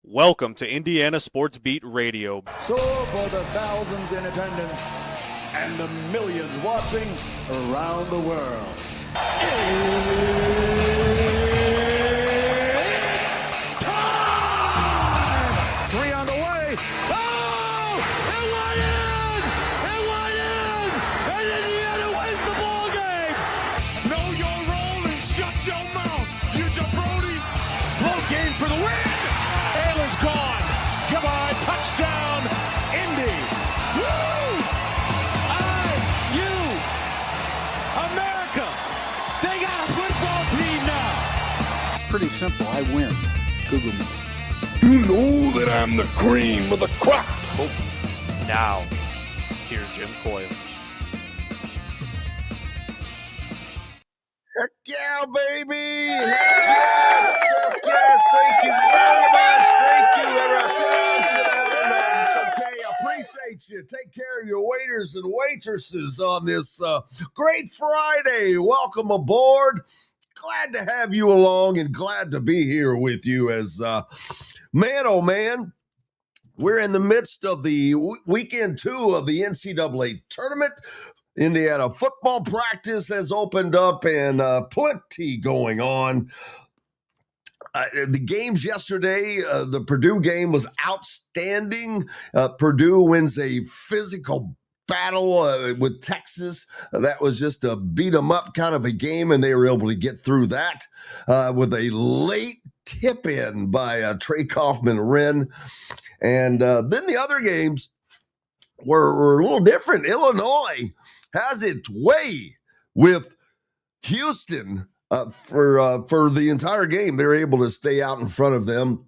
Welcome to Indiana Sports Beat Radio. So for the thousands in attendance and the millions watching around the world. Time! Three on the way. Oh! It went in! It went in! And Indiana wins the ball game! Know your role and shut your mouth, you jabroni! Float game for the win! Ayler's gone. Come on, touchdown, Indy! Woo! IU! America! They got a football team now! It's pretty simple. I win. Google me. You know that I'm the cream of the crop! Oh, now, here's Jim Coyle. Heck yeah, baby! Heck yes! Heck yes! Thank you very much! Thank you, everyone. Sit down. It's okay. I appreciate you. Take care of your waiters and waitresses on this great Friday. Welcome aboard. Glad to have you along and glad to be here with you as, man, oh man, we're in the midst of the weekend 2 of the NCAA tournament. Indiana football practice has opened up and plenty going on. The games yesterday, the Purdue game was outstanding. Purdue wins a physical battle with Texas. That was just a beat 'em up kind of a game, and they were able to get through that with a late tip in by Trey Kaufman-Wren. And then the other games were a little different. Illinois has its way with Houston for the entire game. They're able to stay out in front of them,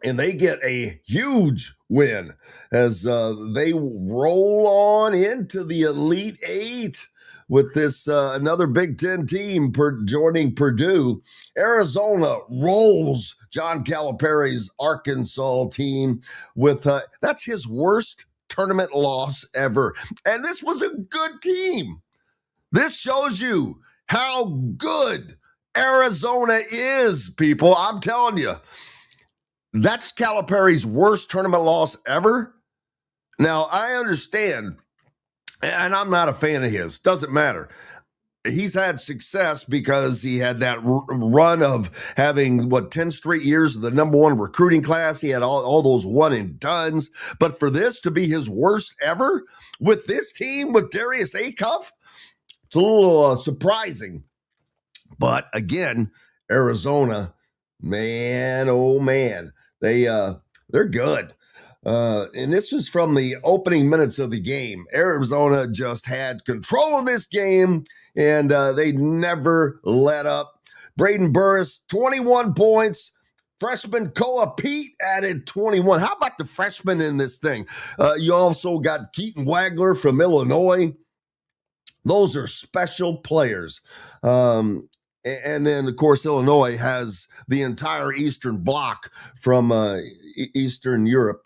and they get a huge win as they roll on into the Elite Eight with this another Big Ten team joining Purdue. Arizona rolls John Calipari's Arkansas team with that's his worst tournament loss ever. And this was a good team. This shows you how good Arizona is, people. I'm telling you, that's Calipari's worst tournament loss ever. Now, I understand, and I'm not a fan of his. Doesn't matter. He's had success because he had that run of having, 10 straight years of the number one recruiting class. He had all those one and dones. But for this to be his worst ever with this team, with Darius Acuff, it's a little surprising. But again, Arizona, man, oh man, they're good. And this was from the opening minutes of the game. Arizona just had control of this game, and they never let up. Braden Burris, 21 points. Freshman Koa Pete added 21. How about the freshmen in this thing? You also got Keaton Wagler from Illinois. Those are special players. And then, of course, Illinois has the entire Eastern Bloc from Eastern Europe.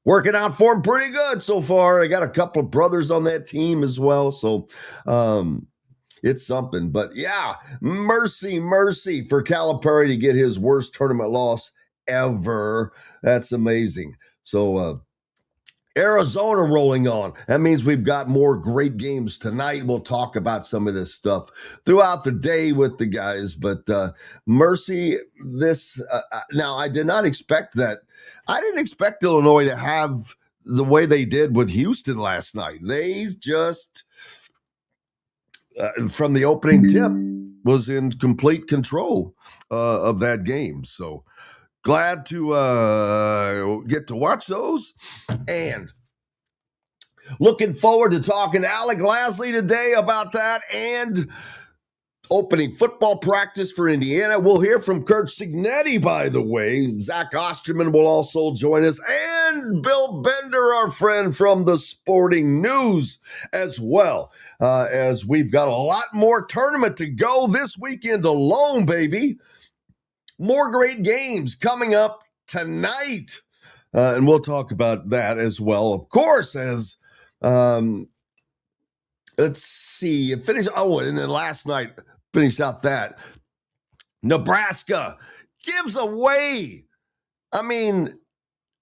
Working out for them pretty good so far. I got a couple of brothers on that team as well. So it's something. But yeah, mercy for Calipari to get his worst tournament loss ever. That's amazing. So Arizona rolling on. That means we've got more great games tonight. We'll talk about some of this stuff throughout the day with the guys. But mercy, this now I did not expect that. I didn't expect Illinois to have the way they did with Houston last night. They just, from the opening tip, was in complete control of that game. So glad to get to watch those. And looking forward to talking to Alec Lasley today about that and opening football practice for Indiana. We'll hear from Curt Cignetti, by the way. Zach Osterman will also join us. And Bill Bender, our friend from the Sporting News as well. As we've got a lot more tournament to go this weekend alone, baby. More great games coming up tonight. And we'll talk about that as well. Of course, as let's see, finish. Oh, and then last night, finish out that Nebraska gives away I mean,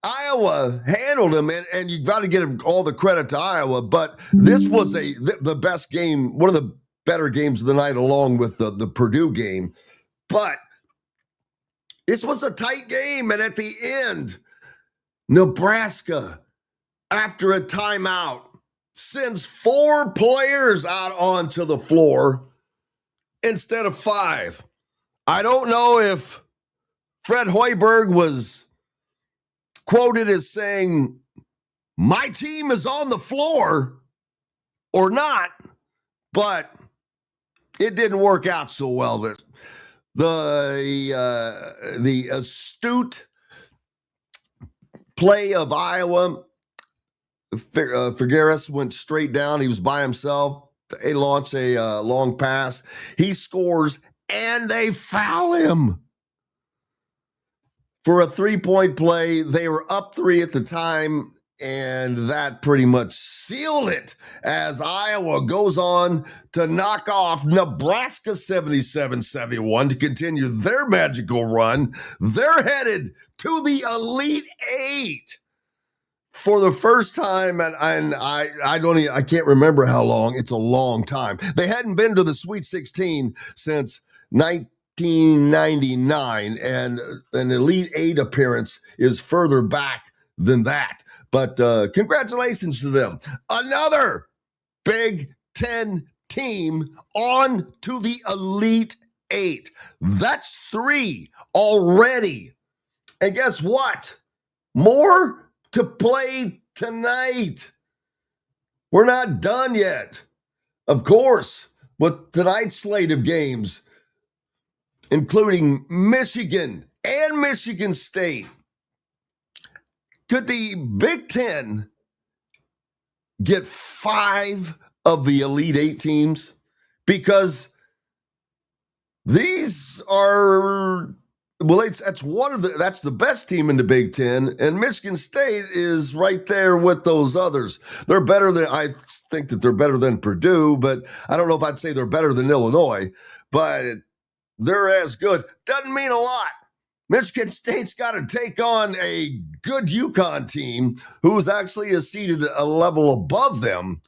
Iowa handled them, and you got to give all the credit to Iowa. But this was the best game, one of the better games of the night, along with the Purdue game. But this was a tight game, and at the end, Nebraska, after a timeout, sends 4 players out onto the floor instead of 5. I don't know if Fred Hoiberg was quoted as saying, "My team is on the floor," or not, but it didn't work out so well. The astute play of Iowa, Figueres went straight down. He was by himself. They launched a long pass. He scores, and they foul him for a 3-point play. They were up 3 at the time, and that pretty much sealed it as Iowa goes on to knock off Nebraska 77-71 to continue their magical run. They're headed to the Elite 8 for the first time, and I can't remember how long. It's a long time. They hadn't been to the Sweet 16 since 1999, and an Elite 8 appearance is further back than that. But congratulations to them. Another Big Ten team on to the Elite 8. That's 3 already. And guess what? More to play tonight. We're not done yet. Of course, with tonight's slate of games, including Michigan and Michigan State. Could the Big Ten get 5 of the Elite 8 teams? Because these are, well, that's the best team in the Big Ten, and Michigan State is right there with those others. They're better than, I think that they're better than Purdue, but I don't know if I'd say they're better than Illinois, but they're as good. Doesn't mean a lot. Michigan State's got to take on a good UConn team who's actually seated a level above them.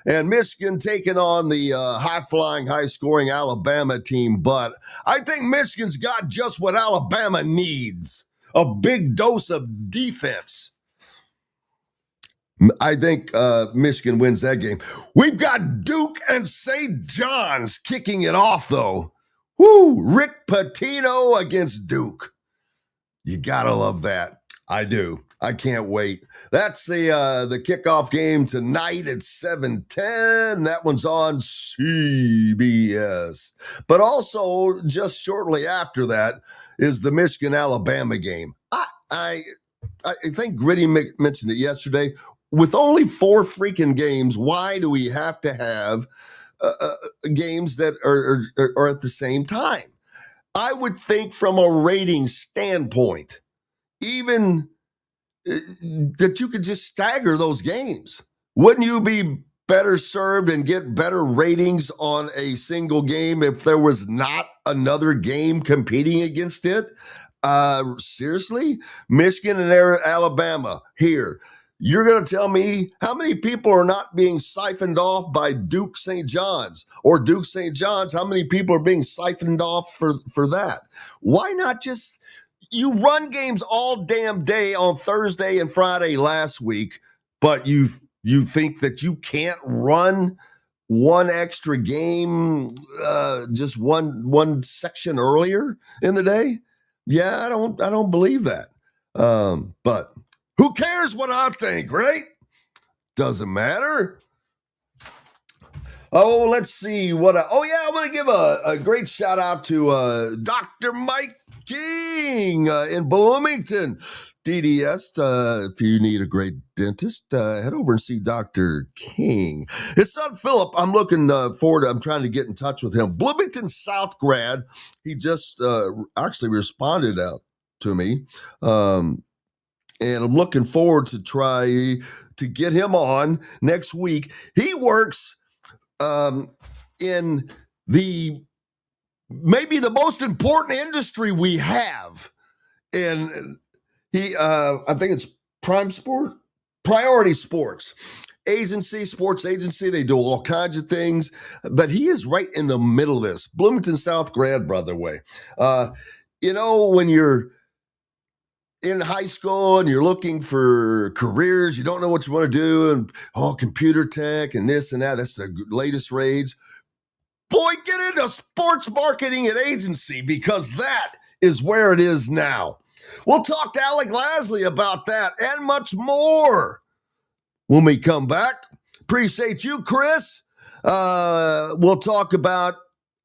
And Michigan taking on the high-flying, high-scoring Alabama team. But I think Michigan's got just what Alabama needs, a big dose of defense. I think Michigan wins that game. We've got Duke and St. John's kicking it off, though. Woo! Rick Pitino against Duke. You gotta love that. I do. I can't wait. That's the kickoff game tonight at 7:10. That one's on CBS. But also, just shortly after that is the Michigan-Alabama game. I think Gritty mentioned it yesterday. With only 4 freaking games, why do we have to have games that are at the same time? I would think from a rating standpoint, even that you could just stagger those games. Wouldn't you be better served and get better ratings on a single game if there was not another game competing against it? Seriously? Michigan and Alabama here. You're going to tell me how many people are not being siphoned off by Duke St. John's, or Duke St. John's? How many people are being siphoned off for that? Why not just, you run games all damn day on Thursday and Friday last week, but you think that you can't run one extra game just one section earlier in the day? Yeah, I don't believe that. But who cares what I think, right? Doesn't matter. Oh, let's see what. I want to give a great shout out to Dr. Mike King in Bloomington, DDS. If you need a great dentist, head over and see Dr. King. His son Philip, I'm looking forward to. I'm trying to get in touch with him. Bloomington South grad. He just actually responded out to me. And I'm looking forward to try to get him on next week. He works in maybe the most important industry we have. And I think it's Priority Sports Agency, sports agency. They do all kinds of things, but he is right in the middle of this. Bloomington South grad, by the way. When you're in high school and you're looking for careers, you don't know what you want to do, and computer tech and this and that. That's the latest rage. Boy, get into sports marketing and agency, because that is where it is now. We'll talk to Alec Lasley about that and much more when we come back. Appreciate you, Chris. We'll talk about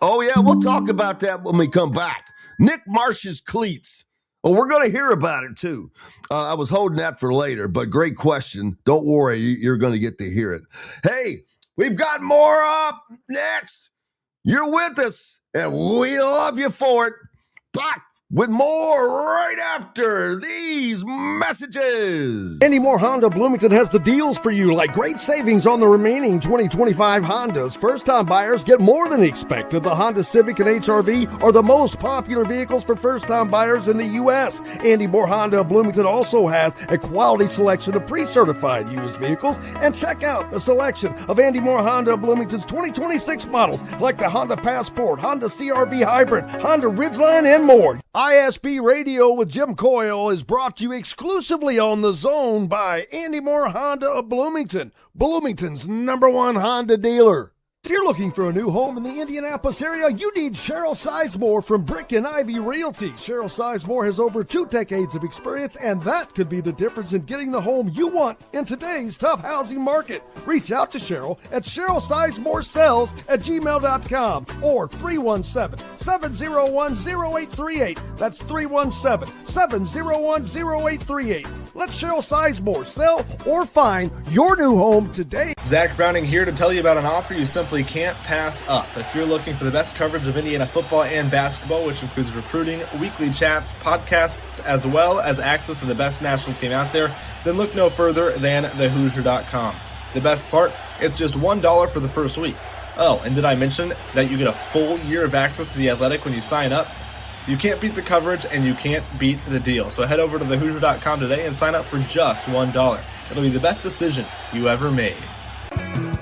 that when we come back. Nick Marsh's cleats. Oh, we're going to hear about it too. I was holding that for later, but great question. Don't worry, you're going to get to hear it. Hey, we've got more up next. You're with us, and we love you for it. Back with more right after these messages. Andy Moore Honda Bloomington has the deals for you, like great savings on the remaining 2025 Hondas. First-time buyers get more than expected. The Honda Civic and HR-V are the most popular vehicles for first-time buyers in the U.S. Andy Moore Honda Bloomington also has a quality selection of pre-certified used vehicles. And check out the selection of Andy Moore Honda Bloomington's 2026 models, like the Honda Passport, Honda CR-V Hybrid, Honda Ridgeline, and more. ISB Radio with Jim Coyle is brought to you exclusively on The Zone by Andy Moore Honda of Bloomington, Bloomington's #1 Honda dealer. If you're looking for a new home in the Indianapolis area, you need Cheryl Sizemore from Brick and Ivy Realty. Cheryl Sizemore has over 2 decades of experience, and that could be the difference in getting the home you want in today's tough housing market. Reach out to Cheryl at CherylSizemore@gmail.com or 317-701-0838. That's 317-701-0838. Let Cheryl Sizemore sell or find your new home today. Zach Browning here to tell you about an offer you simply can't pass up. If you're looking for the best coverage of Indiana football and basketball, which includes recruiting, weekly chats, podcasts, as well as access to the best national team out there, then look no further than thehoosier.com. The best part, it's just $1 for the first week. Oh, and did I mention that you get a full year of access to The Athletic when you sign up? You can't beat the coverage, and you can't beat the deal. So head over to thehoosier.com today and sign up for just $1. It'll be the best decision you ever made.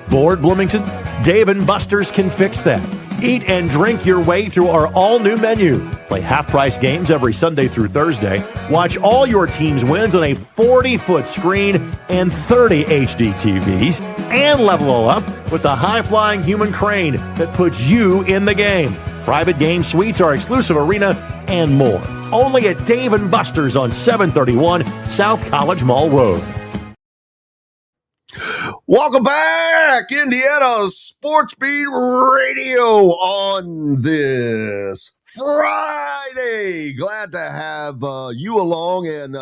Bored, Bloomington? Dave & Buster's can fix that. Eat and drink your way through our all-new menu. Play half-price games every Sunday through Thursday. Watch all your team's wins on a 40-foot screen and 30 HD TVs. And level all up with the high-flying human crane that puts you in the game. Private game suites, our exclusive arena, and more. Only at Dave & Buster's on 731 South College Mall Road. Welcome back, Indiana Sports Beat Radio on this Friday. Glad to have you along, and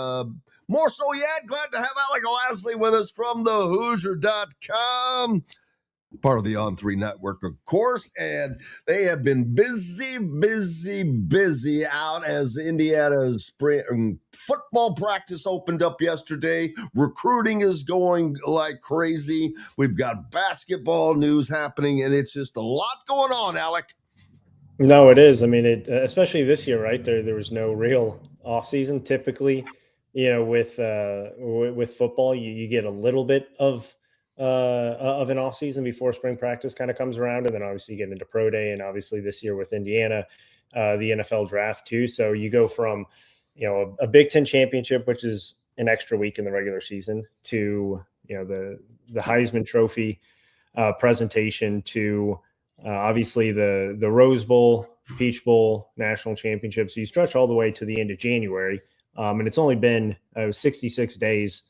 more so yet, glad to have Alec Lasley with us from thehoosier.com. Part of the On3 network, of course, and they have been busy out as Indiana's spring football practice opened up yesterday. Recruiting is going like crazy. We've got basketball news happening, and it's just a lot going on, Alec. No, it is. I mean, especially this year, right? There was no real offseason. Typically, with football, you get a little bit of an off season before spring practice kind of comes around. And then obviously you get into pro day, and obviously this year with Indiana, the NFL draft too. So you go from, a Big Ten championship, which is an extra week in the regular season, to, the Heisman Trophy presentation, to obviously the Rose Bowl, Peach Bowl, national championship. So you stretch all the way to the end of January. And it's only been 66 days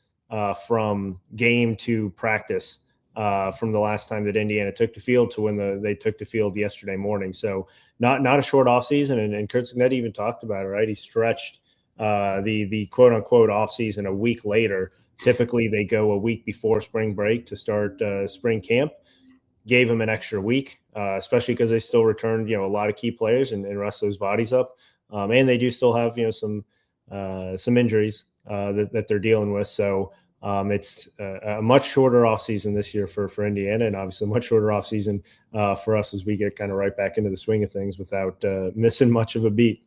from game to practice from the last time that Indiana took the field to when they took the field yesterday morning. So not a short offseason, and Curt Cignetti even talked about it, right? He stretched the quote-unquote offseason a week later. Typically, they go a week before spring break to start spring camp. Gave them an extra week, especially because they still returned, a lot of key players and rest those bodies up. And they do still have, some injuries that they're dealing with. So it's a much shorter offseason this year for Indiana, and obviously a much shorter offseason for us as we get kind of right back into the swing of things without missing much of a beat.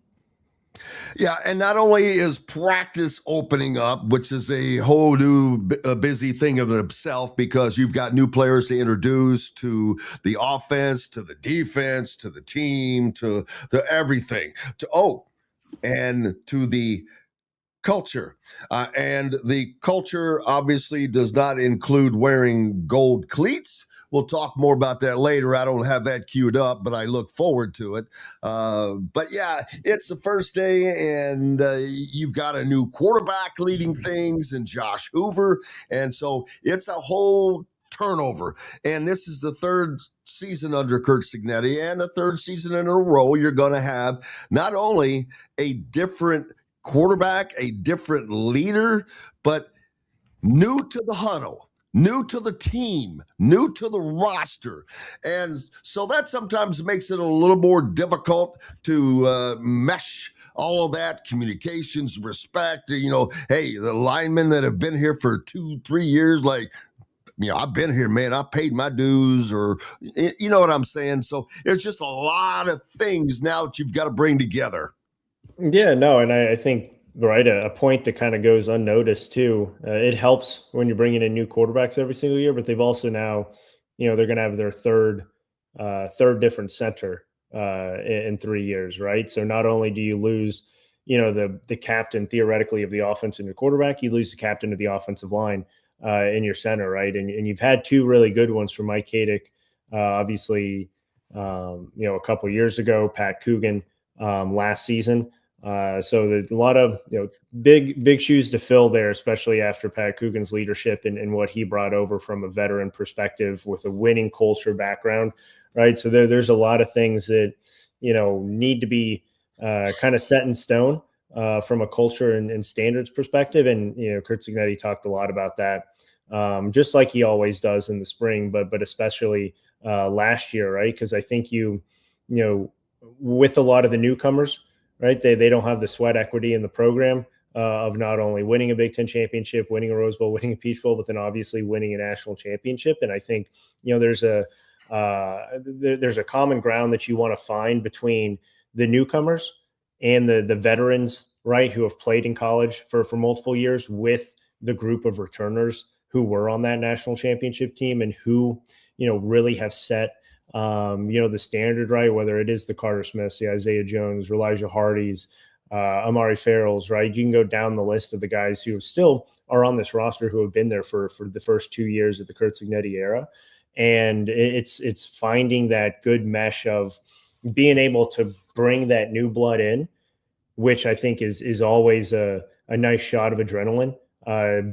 Yeah, and not only is practice opening up, which is a whole new busy thing of itself because you've got new players to introduce to the offense, to the defense, to the team, to everything, and to the culture. And the culture obviously does not include wearing gold cleats. We'll talk more about that later. I don't have that queued up, but I look forward to it. But yeah, it's the first day, and you've got a new quarterback leading things, and Josh Hoover. And so it's a whole turnover. And this is the third season under Curt Cignetti, and the third season in a row. You're going to have not only a different quarterback, a different leader, but new to the huddle, new to the team, new to the roster. And so that sometimes makes it a little more difficult to mesh all of that, communications, respect. Hey, the linemen that have been here for 2-3 years, I've been here, man. I paid my dues, or you know what I'm saying? So there's just a lot of things now that you've got to bring together. Yeah, no, and I think a point that kind of goes unnoticed too. It helps when you're bringing in new quarterbacks every single year, but they've also now, they're going to have their third different center in 3 years, right? So not only do you lose, the captain theoretically of the offense and your quarterback, you lose the captain of the offensive line in your center, right? And you've had two really good ones from Mike Kadick, obviously, a couple of years ago, Pat Coogan last season. So there's a lot of big shoes to fill there, especially after Pat Coogan's leadership and what he brought over from a veteran perspective with a winning culture background, right? So there's a lot of things that need to be kind of set in stone from a culture and standards perspective. And Curt Cignetti talked a lot about that, just like he always does in the spring, but especially last year, right? Because I think with a lot of the newcomers, right? They don't have the sweat equity in the program of not only winning a Big Ten championship, winning a Rose Bowl, winning a Peach Bowl, but then obviously winning a national championship. And I think, there's a common ground that you want to find between the newcomers and the veterans, right? Who have played in college for multiple years with the group of returners who were on that national championship team and who, really have set the standard, right? Whether it is the Carter Smiths, the Isaiah Jones, Elijah Hardys, Amari Farrells, right? You can go down the list of the guys who still are on this roster who have been there for the first 2 years of the Curt Cignetti era. And it's finding that good mesh of being able to bring that new blood in, which I think is always a nice shot of adrenaline,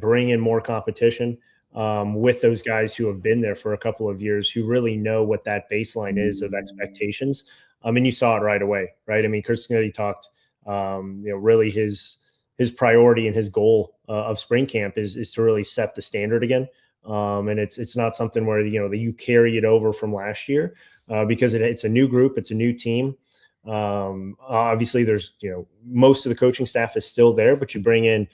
bring in more competition, with those guys who have been there for a couple of years, who really know what that baseline is of expectations. And you saw it right away, right? I mean, Curt Cignetti talked, really his priority and his goal of spring camp is to really set the standard again. And it's not something where, that you carry it over from last year because it's a new group, it's a new team. Obviously there's, most of the coaching staff is still there, but you bring in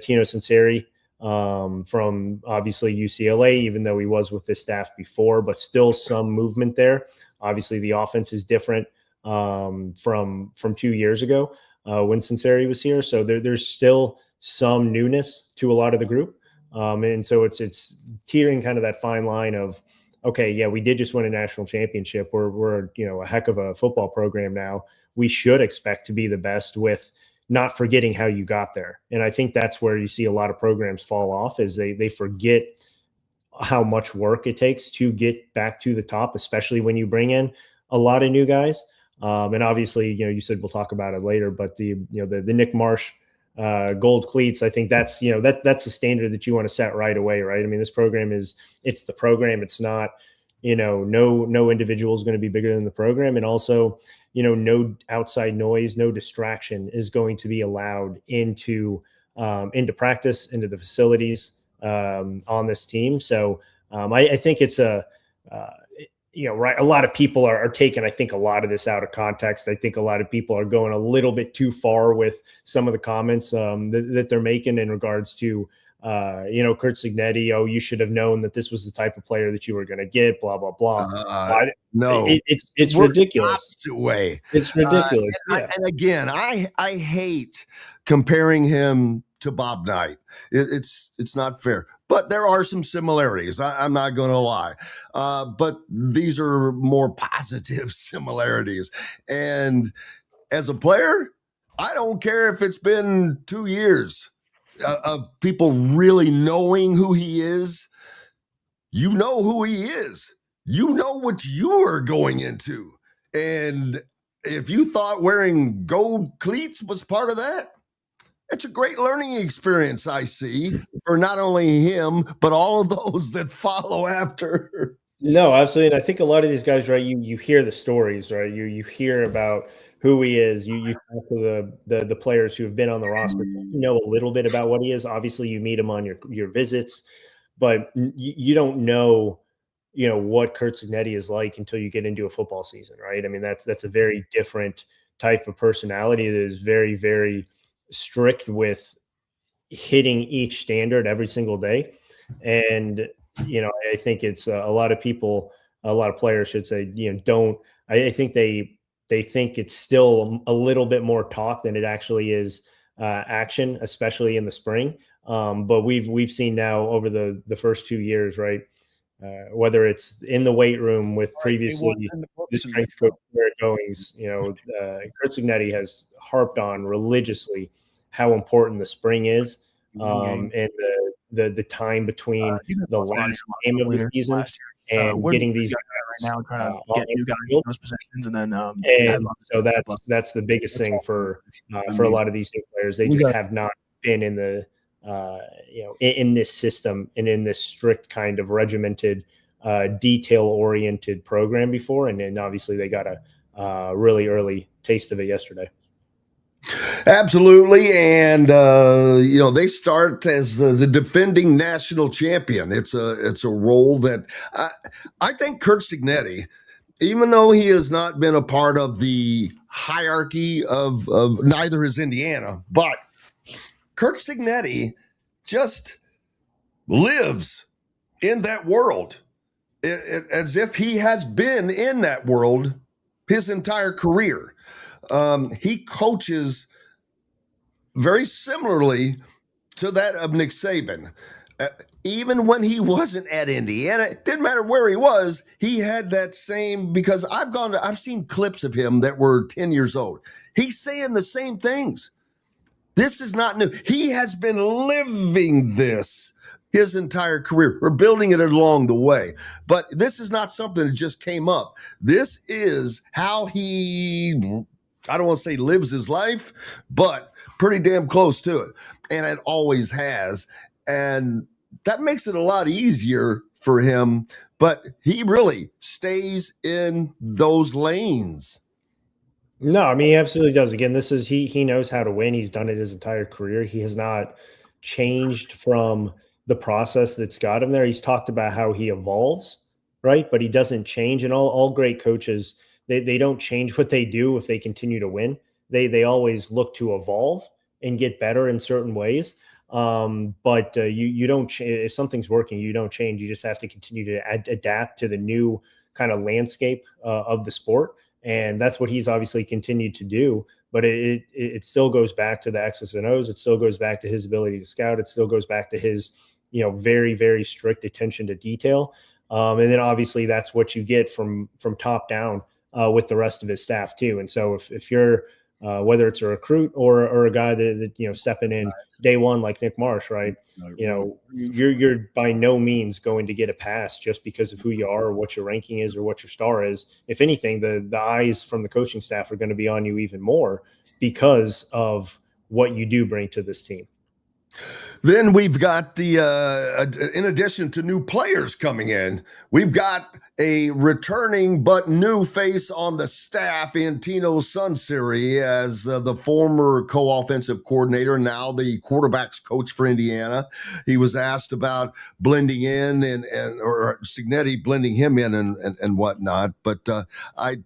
Tino Sunseri, from obviously UCLA, even though he was with this staff before, but still some movement there. Obviously the offense is different from 2 years ago when Sunseri was here. So there's still some newness to a lot of the group. And so it's teetering kind of that fine line of, okay, yeah, we did just win a national championship. We're a heck of a football program now. We should expect to be the best with not forgetting how you got there. And I think that's where you see a lot of programs fall off is they forget how much work it takes to get back to the top, especially when you bring in a lot of new guys. And obviously, you said we'll talk about it later, but the Nick Marsh gold cleats, I think that's, that's the standard that you want to set right away, right? I mean, this program it's the program. It's not, no individual is going to be bigger than the program. And also, no outside noise, no distraction is going to be allowed into practice, into the facilities on this team. So I think it's right. A lot of people are taking, I think, a lot of this out of context. I think a lot of people are going a little bit too far with some of the comments that they're making in regards to, Curt Cignetti. Oh, you should have known that this was the type of player that you were going to get, blah, blah, blah. No, It's We're ridiculous. opposite way. It's ridiculous. And again, I hate comparing him to Bob Knight. It's not fair. But there are some similarities. I'm not going to lie. But these are more positive similarities. And as a player, I don't care if it's been 2 years of people really knowing who he is. You know who he is. You know what you are going into. And if you thought wearing gold cleats was part of that, it's a great learning experience, I see, for not only him, but all of those that follow after. No, absolutely. And I think a lot of these guys, right, you hear the stories, right? You hear about who he is. You talk to the players who have been on the roster. You know a little bit about what he is. Obviously, you meet him on your visits, but you don't know, what Curt Cignetti is like until you get into a football season, right? I mean, that's a very different type of personality that is very, very strict with hitting each standard every single day. And, I think it's a lot of people, a lot of players should say, I think they think it's still a little bit more talk than it actually is action, especially in the spring. But we've seen now over the first 2 years, right? Whether it's in the weight room with previously the strength coach Garrett Goings, Curt Cignetti has harped on religiously how important the spring is, and the time between the last game of the season and getting these guys right now, trying to get new guys in those positions, and then so that's the biggest thing for a lot of these new players. They just have not been in the in this system and in this strict kind of regimented, detail-oriented program before. And then obviously they got a really early taste of it yesterday. Absolutely. And, they start as the defending national champion. It's a role that I think Curt Cignetti, even though he has not been a part of the hierarchy of neither is Indiana, but Curt Cignetti just lives in that world as if he has been in that world his entire career. He coaches very similarly to that of Nick Saban. Even when he wasn't at Indiana, it didn't matter where he was, he had that same, because I've seen clips of him that were 10 years old. He's saying the same things. This is not new. He has been living this his entire career. We're building it along the way. But this is not something that just came up. This is how he, I don't want to say lives his life, but pretty damn close to it. And it always has. And that makes it a lot easier for him. But he really stays in those lanes. No, I mean, he absolutely does. Again, this is he knows how to win. He's done it his entire career. He has not changed from the process that's got him there. He's talked about how he evolves, right? But he doesn't change. And all great coaches, they don't change what they do if they continue to win. They always look to evolve and get better in certain ways. But you don't if something's working, you don't change. You just have to continue to adapt to the new kind of landscape of the sport. And that's what he's obviously continued to do. But it still goes back to the X's and O's. It still goes back to his ability to scout. It still goes back to his, very, very strict attention to detail. And then obviously that's what you get from top down with the rest of his staff too. And so if you're whether it's a recruit or a guy that stepping in day one like Nick Marsh, right? You're by no means going to get a pass just because of who you are or what your ranking is or what your star is. If anything, the eyes from the coaching staff are going to be on you even more because of what you do bring to this team. Then we've got in addition to new players coming in, we've got a returning but new face on the staff in Tino Sunseri as the former co-offensive coordinator, now the quarterback's coach for Indiana. He was asked about blending in or Signetti blending him in and whatnot, but I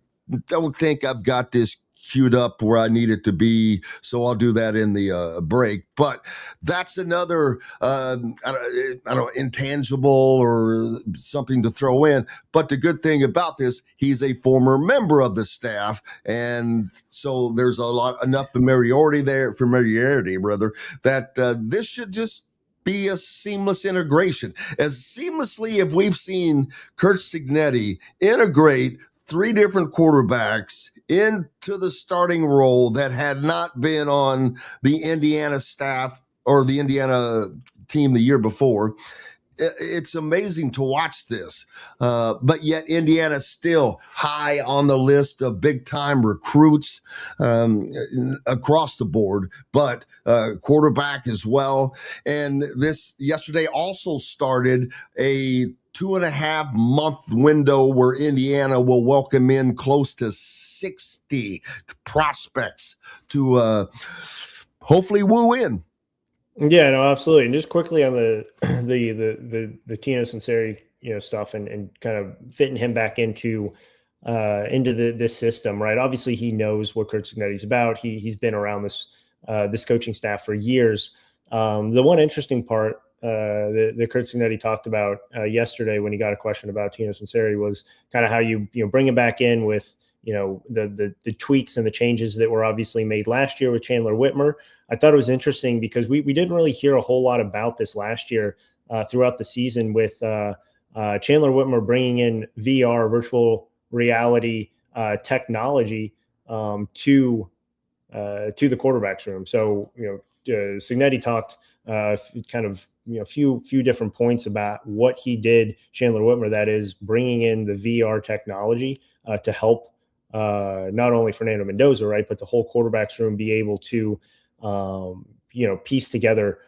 don't think I've got this queued up where I need it to be, so I'll do that in the break. But that's another, I don't know, intangible or something to throw in. But the good thing about this, he's a former member of the staff, and so there's enough familiarity that this should just be a seamless integration. As seamlessly if we've seen Curt Cignetti integrate 3 different quarterbacks into the starting role that had not been on the Indiana staff or the Indiana team the year before. It's amazing to watch this, but yet Indiana still high on the list of big-time recruits across the board, but quarterback as well. And this yesterday also started a 2.5-month window where Indiana will welcome in close to 60 prospects to hopefully woo in. Yeah, no, absolutely. And just quickly on the Tino Sunseri, stuff and kind of fitting him back into this system, right? Obviously, he knows what Curt Cignetti's about. He's been around this coaching staff for years. The one interesting part that Curt Cignetti talked about yesterday when he got a question about Tino Sunseri was kind of how you bring him back in with the tweaks and the changes that were obviously made last year with Chandler Whitmer. I thought it was interesting because we didn't really hear a whole lot about this last year throughout the season with Chandler Whitmer bringing in VR, virtual reality technology to the quarterback's room. So, Signetti talked kind of, few different points about what he did, Chandler Whitmer, that is bringing in the VR technology to help not only Fernando Mendoza, right, but the whole quarterback's room be able to, piece together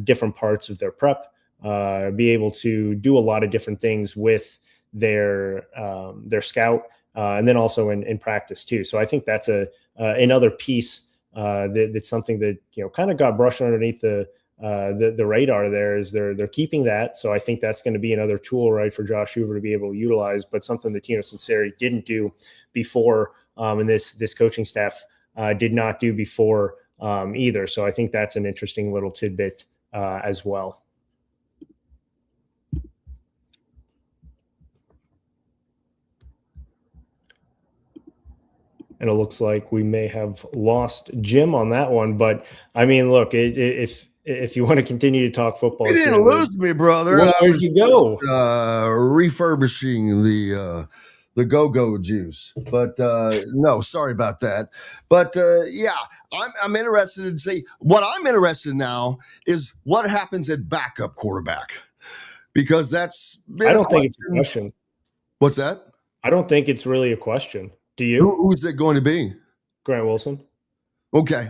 different parts of their prep, be able to do a lot of different things with their scout, and then also in practice too. So I think that's another piece that's something that kind of got brushed underneath the radar. There is they're keeping that. So I think that's going to be another tool, right, for Josh Hoover to be able to utilize, but something that Tino Sunseri didn't do before, and this coaching staff did not do before either. So I think that's an interesting little tidbit as well. And it looks like we may have lost Jim on that one, but I mean, look, if you want to continue to talk football, you didn't lose me, brother. Where'd you go? Refurbishing the go-go juice, but no, sorry about that. But yeah, I'm interested in see what I'm interested in now is what happens at backup quarterback, because that's I don't think it's a question. What's that? I don't think it's really a question. Do you? Who's it going to be? Grant Wilson. Okay.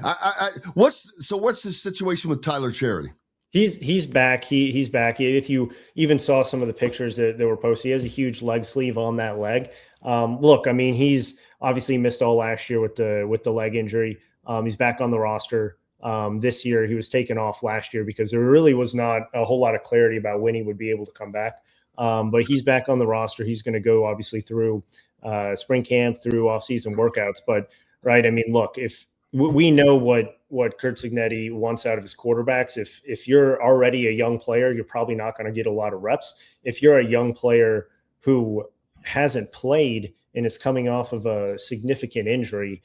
What's the situation with Tyler Cherry? He's back. He's back. If you even saw some of the pictures that were posted, he has a huge leg sleeve on that leg. Look, I mean, he's obviously missed all last year with the leg injury. He's back on the roster this year. He was taken off last year because there really was not a whole lot of clarity about when he would be able to come back. But he's back on the roster. He's going to go obviously through spring camp, through off-season workouts. But right, I mean, look, if we know what Curt Cignetti wants out of his quarterbacks. If you're already a young player, you're probably not going to get a lot of reps. If you're a young player who hasn't played and is coming off of a significant injury,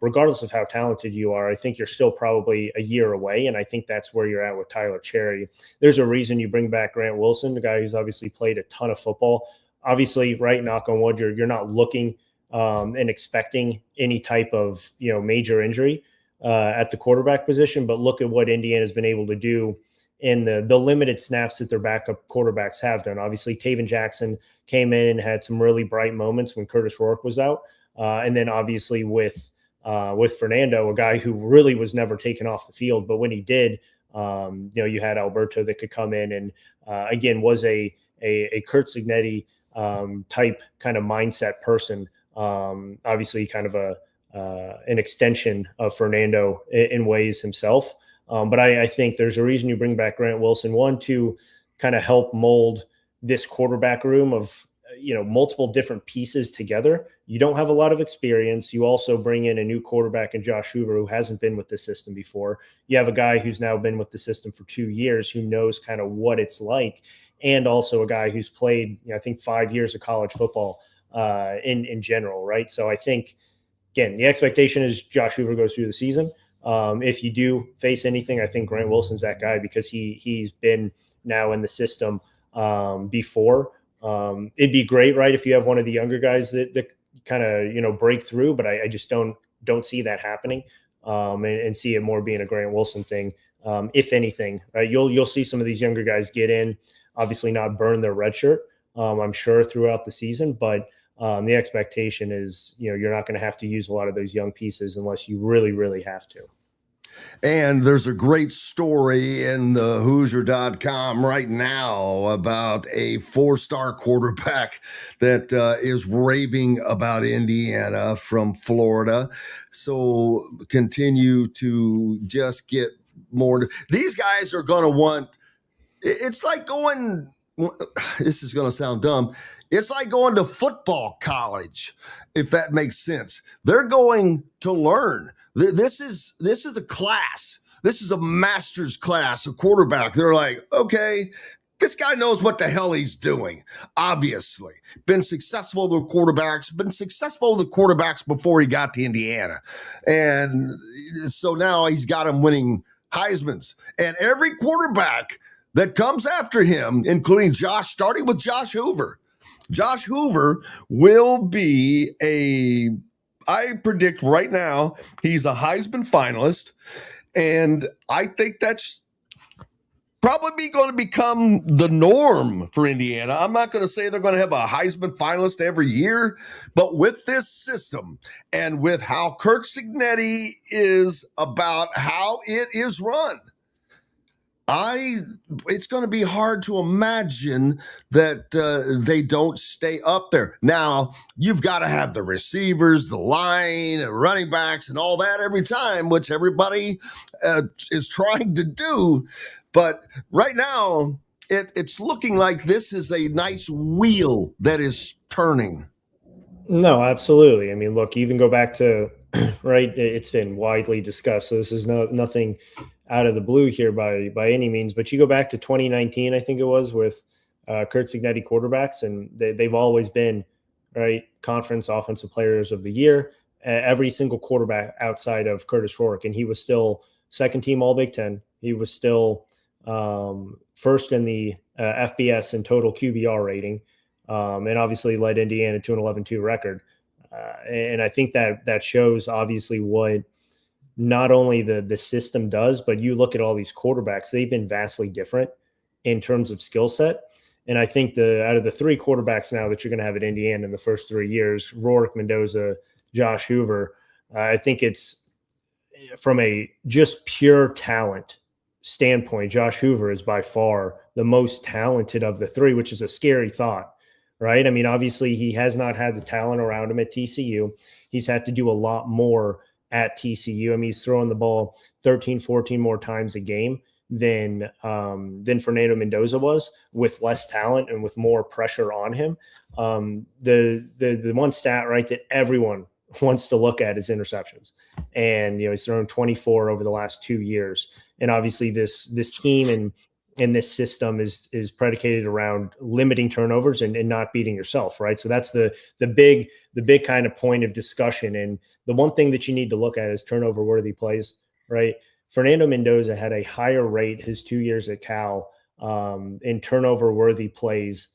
regardless of how talented you are, I think you're still probably a year away. And I think that's where you're at with Tyler Cherry. There's a reason you bring back Grant Wilson, the guy who's obviously played a ton of football. Obviously, right, knock on wood, you're not looking and expecting any type of major injury at the quarterback position, but look at what Indiana's been able to do in the limited snaps that their backup quarterbacks have done. Obviously, Taven Jackson came in and had some really bright moments when Curtis Rourke was out, and then obviously with Fernando, a guy who really was never taken off the field, but when he did, you had Alberto that could come in and again was a Curt Cignetti type kind of mindset person. Obviously kind of an extension of Fernando in ways himself. But I think there's a reason you bring back Grant Wilson, one, to kind of help mold this quarterback room of, multiple different pieces together you don't have a lot of experience. You also bring in a new quarterback in Josh Hoover, who hasn't been with the system before. You have a guy who's now been with the system for 2 years, who knows kind of what it's like, and also a guy who's played, I think, 5 years of college football in general, right? So I think, again, the expectation is Josh Hoover goes through the season. If you do face anything, I think Grant Wilson's that guy, because he's been now in the system before. It'd be great, right, if you have one of the younger guys that kind of break through, but I just don't see that happening, and see it more being a Grant Wilson thing. If anything, right, you'll see some of these younger guys get in, obviously not burn their red shirt, I'm sure, throughout the season, but the expectation is, you're not going to have to use a lot of those young pieces unless you really, really have to. And there's a great story in the Hoosier.com right now about a 4-star quarterback that is raving about Indiana from Florida. So continue to just get more. These guys are going to want, it's like going, this is going to sound dumb, it's like going to football college, if that makes sense. They're going to learn. This is a class. This is a master's class of quarterback. They're like, okay, this guy knows what the hell he's doing. Obviously, been successful with quarterbacks before he got to Indiana, and so now he's got him winning Heisman's. And every quarterback that comes after him, including starting with Josh Hoover. Josh Hoover will be I predict right now, he's a Heisman finalist, and I think that's probably going to become the norm for Indiana. I'm not going to say they're going to have a Heisman finalist every year, but with this system and with how Curt Cignetti is about how it is run, it's going to be hard to imagine that they don't stay up there. Now, you've got to have the receivers, the line, running backs, and all that every time, which everybody is trying to do. But right now, it's looking like this is a nice wheel that is turning. No, absolutely. I mean, look, even go back to, right, it's been widely discussed, so this is nothing out of the blue here by any means, but you go back to 2019, I think it was, with Curt Cignetti quarterbacks, and they've always been, right, conference offensive players of the year, every single quarterback outside of Curtis Rourke, and he was still second team All Big Ten. He was still first in the FBS and total QBR rating, and obviously led Indiana to an 11-2 record. And I think that shows obviously what not only the system does, but you look at all these quarterbacks, they've been vastly different in terms of skill set. And I think out of the 3 quarterbacks now that you're going to have at Indiana in the first 3 years, Rourke, Mendoza, Josh Hoover, I think it's from a just pure talent standpoint, Josh Hoover is by far the most talented of the 3, which is a scary thought, right? I mean, obviously he has not had the talent around him at TCU. He's had to do a lot more at TCU. I mean, he's throwing the ball 13, 14 more times a game than Fernando Mendoza was, with less talent and with more pressure on him. The one stat, right, that everyone wants to look at is interceptions. And, he's thrown 24 over the last 2 years. And obviously this team and this system is predicated around limiting turnovers and not beating yourself, right? So that's the big kind of point of discussion. And the one thing that you need to look at is turnover worthy plays, right? Fernando Mendoza had a higher rate his 2 years at Cal in turnover worthy plays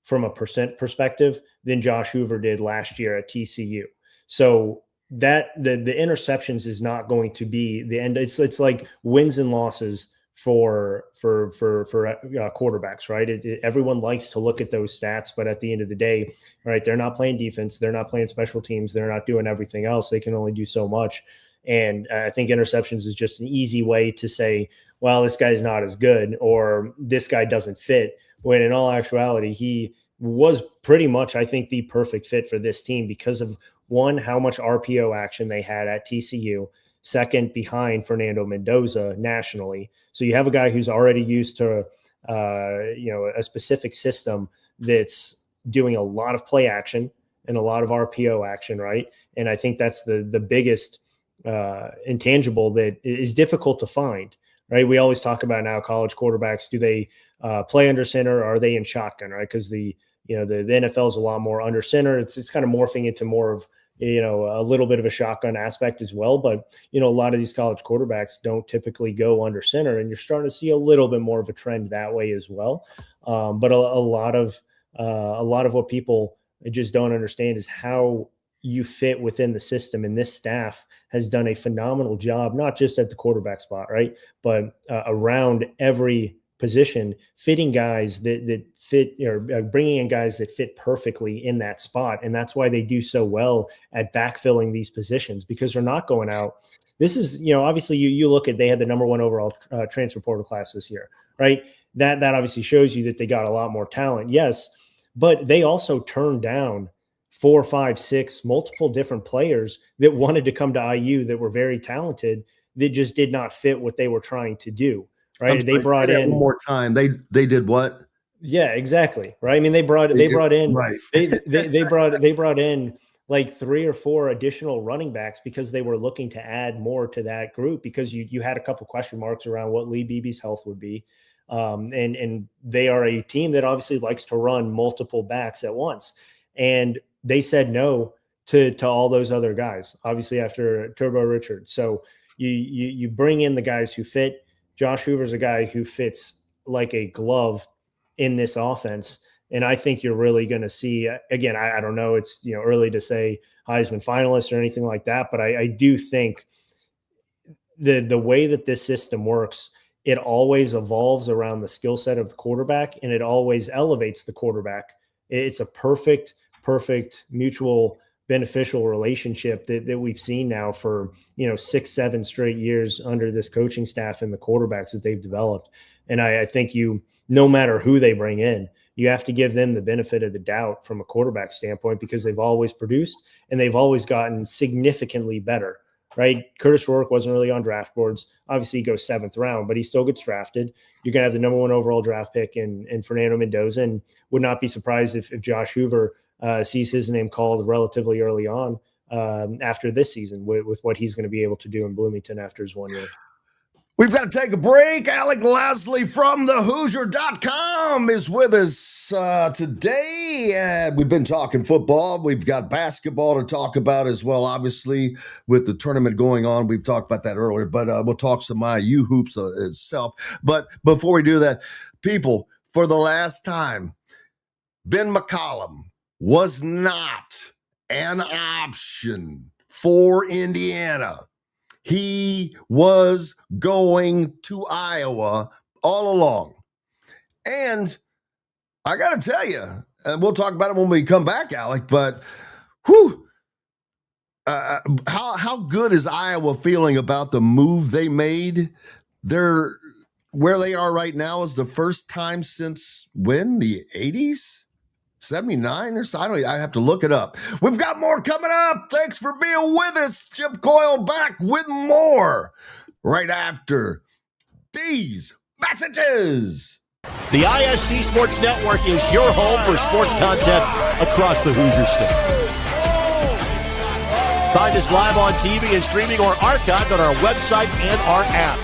from a percent perspective than Josh Hoover did last year at TCU. So that the interceptions is not going to be the end. It's like wins and losses for quarterbacks, right? Everyone likes to look at those stats, but at the end of the day, right, they're not playing defense, they're not playing special teams, they're not doing everything else. They can only do so much. And I think interceptions is just an easy way to say, well, this guy's not as good, or this guy doesn't fit, when in all actuality, he was pretty much, I think, the perfect fit for this team because of, one, how much RPO action they had at TCU, second, behind Fernando Mendoza nationally. So you have a guy who's already used to, a specific system that's doing a lot of play action, and a lot of RPO action, right? And I think that's the biggest intangible that is difficult to find, right? We always talk about now college quarterbacks, do they play under center, or are they in shotgun, right? Because the NFL is a lot more under center. It's kind of morphing into more of, a little bit of a shotgun aspect as well. But, a lot of these college quarterbacks don't typically go under center, and you're starting to see a little bit more of a trend that way as well. But a lot of what people just don't understand is how you fit within the system. And this staff has done a phenomenal job, not just at the quarterback spot, right, but around every position, fitting guys that fit, or bringing in guys that fit perfectly in that spot. And that's why they do so well at backfilling these positions, because they're not going out. This is, obviously you look at, they had the number 1 overall transfer portal class this year, right? That obviously shows you that they got a lot more talent. Yes. But they also turned down 4, 5, 6, multiple different players that wanted to come to IU that were very talented, that just did not fit what they were trying to do. Right. They brought in one more time. They did what? Yeah, exactly. Right. I mean, they brought in, right. they brought in like 3 or 4 additional running backs because they were looking to add more to that group, because you had a couple question marks around what Lee Beebe's health would be. And they are a team that obviously likes to run multiple backs at once. And they said no to all those other guys, obviously after Turbo Richard. So you bring in the guys who fit. Josh Hoover's a guy who fits like a glove in this offense. And I think you're really going to see, again, I don't know, it's early to say Heisman finalist or anything like that, but I do think the way that this system works, it always evolves around the skill set of the quarterback, and it always elevates the quarterback. It's a perfect mutual beneficial relationship that we've seen now for 6, 7 straight years under this coaching staff and the quarterbacks that they've developed. And I think no matter who they bring in, you have to give them the benefit of the doubt from a quarterback standpoint, because they've always produced and they've always gotten significantly better, right? Curtis Rourke wasn't really on draft boards. Obviously he goes 7th round, but he still gets drafted. You're going to have the number 1 overall draft pick in Fernando Mendoza, and would not be surprised if Josh Hoover sees his name called relatively early on after this season with what he's going to be able to do in Bloomington after his 1 year. We've got to take a break. Alec Lasley from thehoosier.com is with us today. We've been talking football. We've got basketball to talk about as well, obviously, with the tournament going on. We've talked about that earlier, but we'll talk some IU hoops itself. But before we do that, people, for the last time, Ben McCollum was not an option for Indiana. He was going to Iowa all along. And I got to tell you, and we'll talk about it when we come back, Alec, but how good is Iowa feeling about the move they made? Where they are right now is the first time since when? The 80s? 79 or so? I have to look it up. We've got more coming up. Thanks for being with us. Jim Coyle back with more right after these messages. The ISC Sports Network is your home for sports content across the Hoosier State. Find us live on TV and streaming, or archived on our website and our app.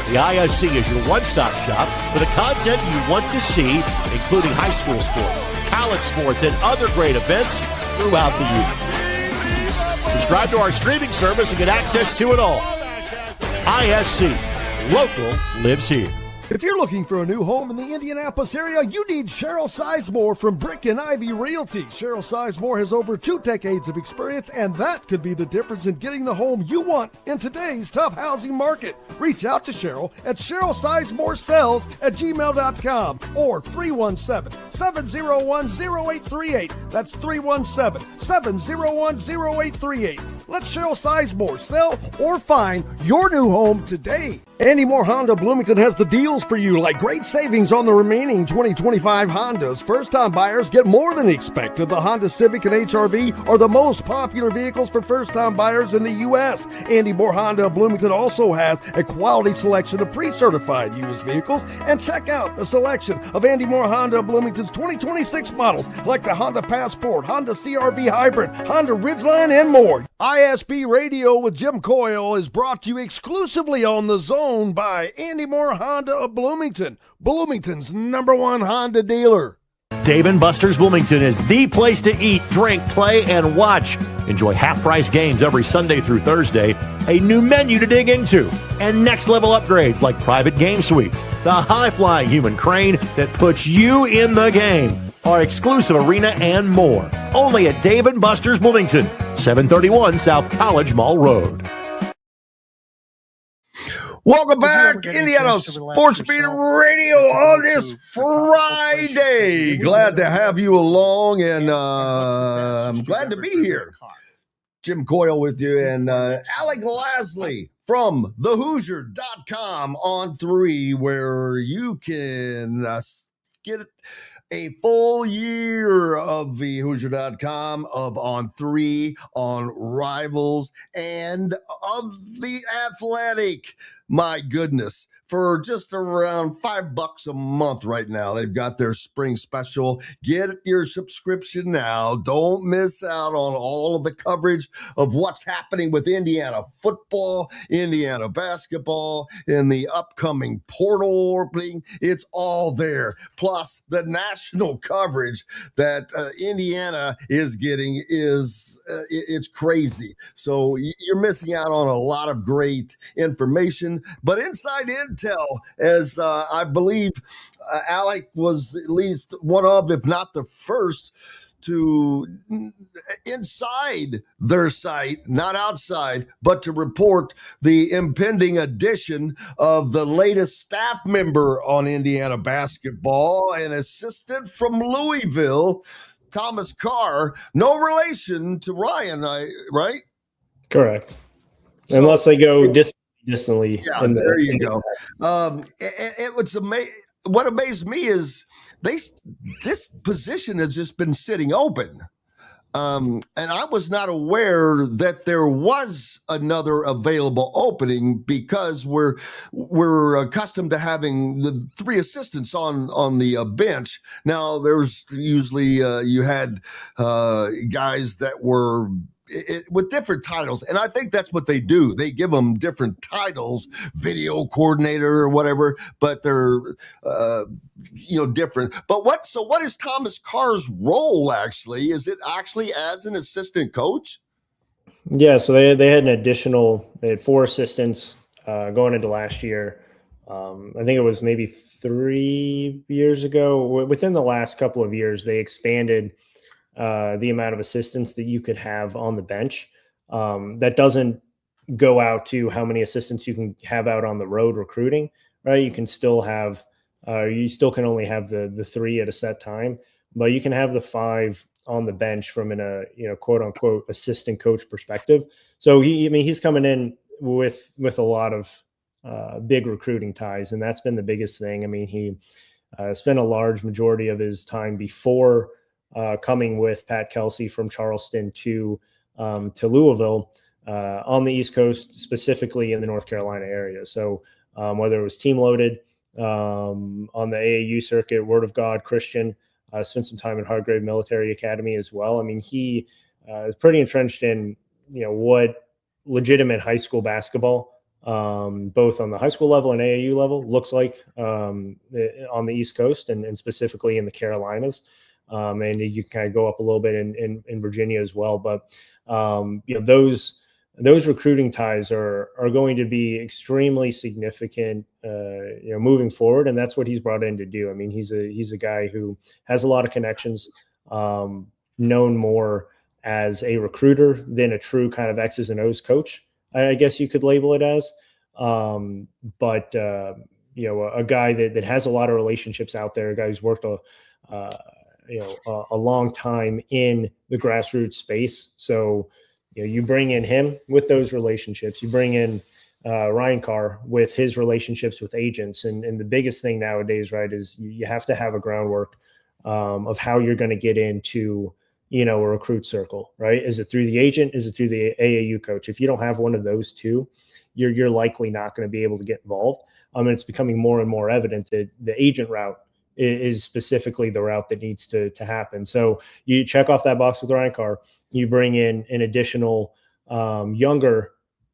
The ISC is your one-stop shop for the content you want to see, including high school sports, college sports, and other great events throughout the year. Subscribe to our streaming service and get access to it all. ISC, local lives here. If you're looking for a new home in the Indianapolis area, you need Cheryl Sizemore from Brick and Ivy Realty. Cheryl Sizemore has over 2 decades of experience, and that could be the difference in getting the home you want in today's tough housing market. Reach out to Cheryl at CherylSizemore@gmail.com or 317-701-0838. That's 317-701-0838. Let Cheryl Sizemore sell or find your new home today. Andy Moore Honda Bloomington has the deals for you, like great savings on the remaining 2025 Hondas. First-time buyers get more than expected. The Honda Civic and HRV are the most popular vehicles for first-time buyers in the U.S. Andy Moore Honda Bloomington also has a quality selection of pre-certified used vehicles. And check out the selection of Andy Moore Honda Bloomington's 2026 models, like the Honda Passport, Honda CRV Hybrid, Honda Ridgeline, and more. ISB Radio with Jim Coyle is brought to you exclusively on The Zone by Andy Moore Honda of Bloomington, Bloomington's #1 Honda dealer. Dave & Buster's Bloomington is the place to eat, drink, play, and watch. Enjoy half-price games every Sunday through Thursday, a new menu to dig into, and next-level upgrades like private game suites, the high-flying human crane that puts you in the game, our exclusive arena, and more. Only at Dave & Buster's Bloomington, 731 South College Mall Road. Welcome back, Indiana Sports Beat Radio on this Friday. Glad to have you along, and I'm glad to be here. Jim Coyle with you, and Alec Lasley from thehoosier.com on 3, where you can get a full year of the Hoosier.com, of On 3, on Rivals, and of the Athletic. My goodness, for just around $5 a month right now, they've got their spring special. Get your subscription now. Don't miss out on all of the coverage of what's happening with Indiana football, Indiana basketball, and the upcoming portal opening. It's all there. Plus, the national coverage that Indiana is getting is it's crazy. So you're missing out on a lot of great information. But inside intel, as I believe Alec was at least one of, if not the first, to inside their site, not outside, but to report the impending addition of the latest staff member on Indiana basketball, an assistant from Louisville, Thomas Carr. No relation to Ryan, right? Correct. Unless they go distantly. Yeah, there you go. It was amazing. What amazed me is this position has just been sitting open. And I was not aware that there was another available opening, because we're accustomed to having the 3 assistants on the bench. Now, there's usually you had guys that were with different titles, and I think that's what they do. They give them different titles, video coordinator or whatever, but they're different. But what is Thomas Carr's role actually? Is it actually as an assistant coach? Yeah, so they had they had 4 assistants going into last year. I think it was maybe 3 years ago. Within the last couple of years, they expanded the amount of assistants that you could have on the bench. That doesn't go out to how many assistants you can have out on the road recruiting, right? You can still have, you still can only have the 3 at a set time, but you can have the 5 on the bench from an quote unquote assistant coach perspective. So he's coming in with a lot of big recruiting ties, and that's been the biggest thing. I mean, he spent a large majority of his time before coming with Pat Kelsey from Charleston to Louisville on the East Coast, specifically in the North Carolina area. So whether it was Team Loaded on the AAU circuit, Word of God Christian, spent some time at Hargrave Military Academy as well. I mean, he is pretty entrenched in what legitimate high school basketball, both on the high school level and AAU level, looks like on the East Coast and specifically in the Carolinas. And you can kind of go up a little bit in Virginia as well. But, those recruiting ties are going to be extremely significant, moving forward. And that's what he's brought in to do. I mean, he's a guy who has a lot of connections, known more as a recruiter than a true kind of X's and O's coach, I guess you could label it as. But a guy that has a lot of relationships out there, a guy who's worked a long time in the grassroots space. So, You bring in him with those relationships. You bring in Ryan Carr with his relationships with agents. And the biggest thing nowadays, right, is you have to have a groundwork of how you're going to get into, a recruit circle, right? Is it through the agent? Is it through the AAU coach? If you don't have one of those two, you're likely not going to be able to get involved. And it's becoming more and more evident that the agent route is specifically the route that needs to happen. So you check off that box with Ryan Carr. You bring in an additional younger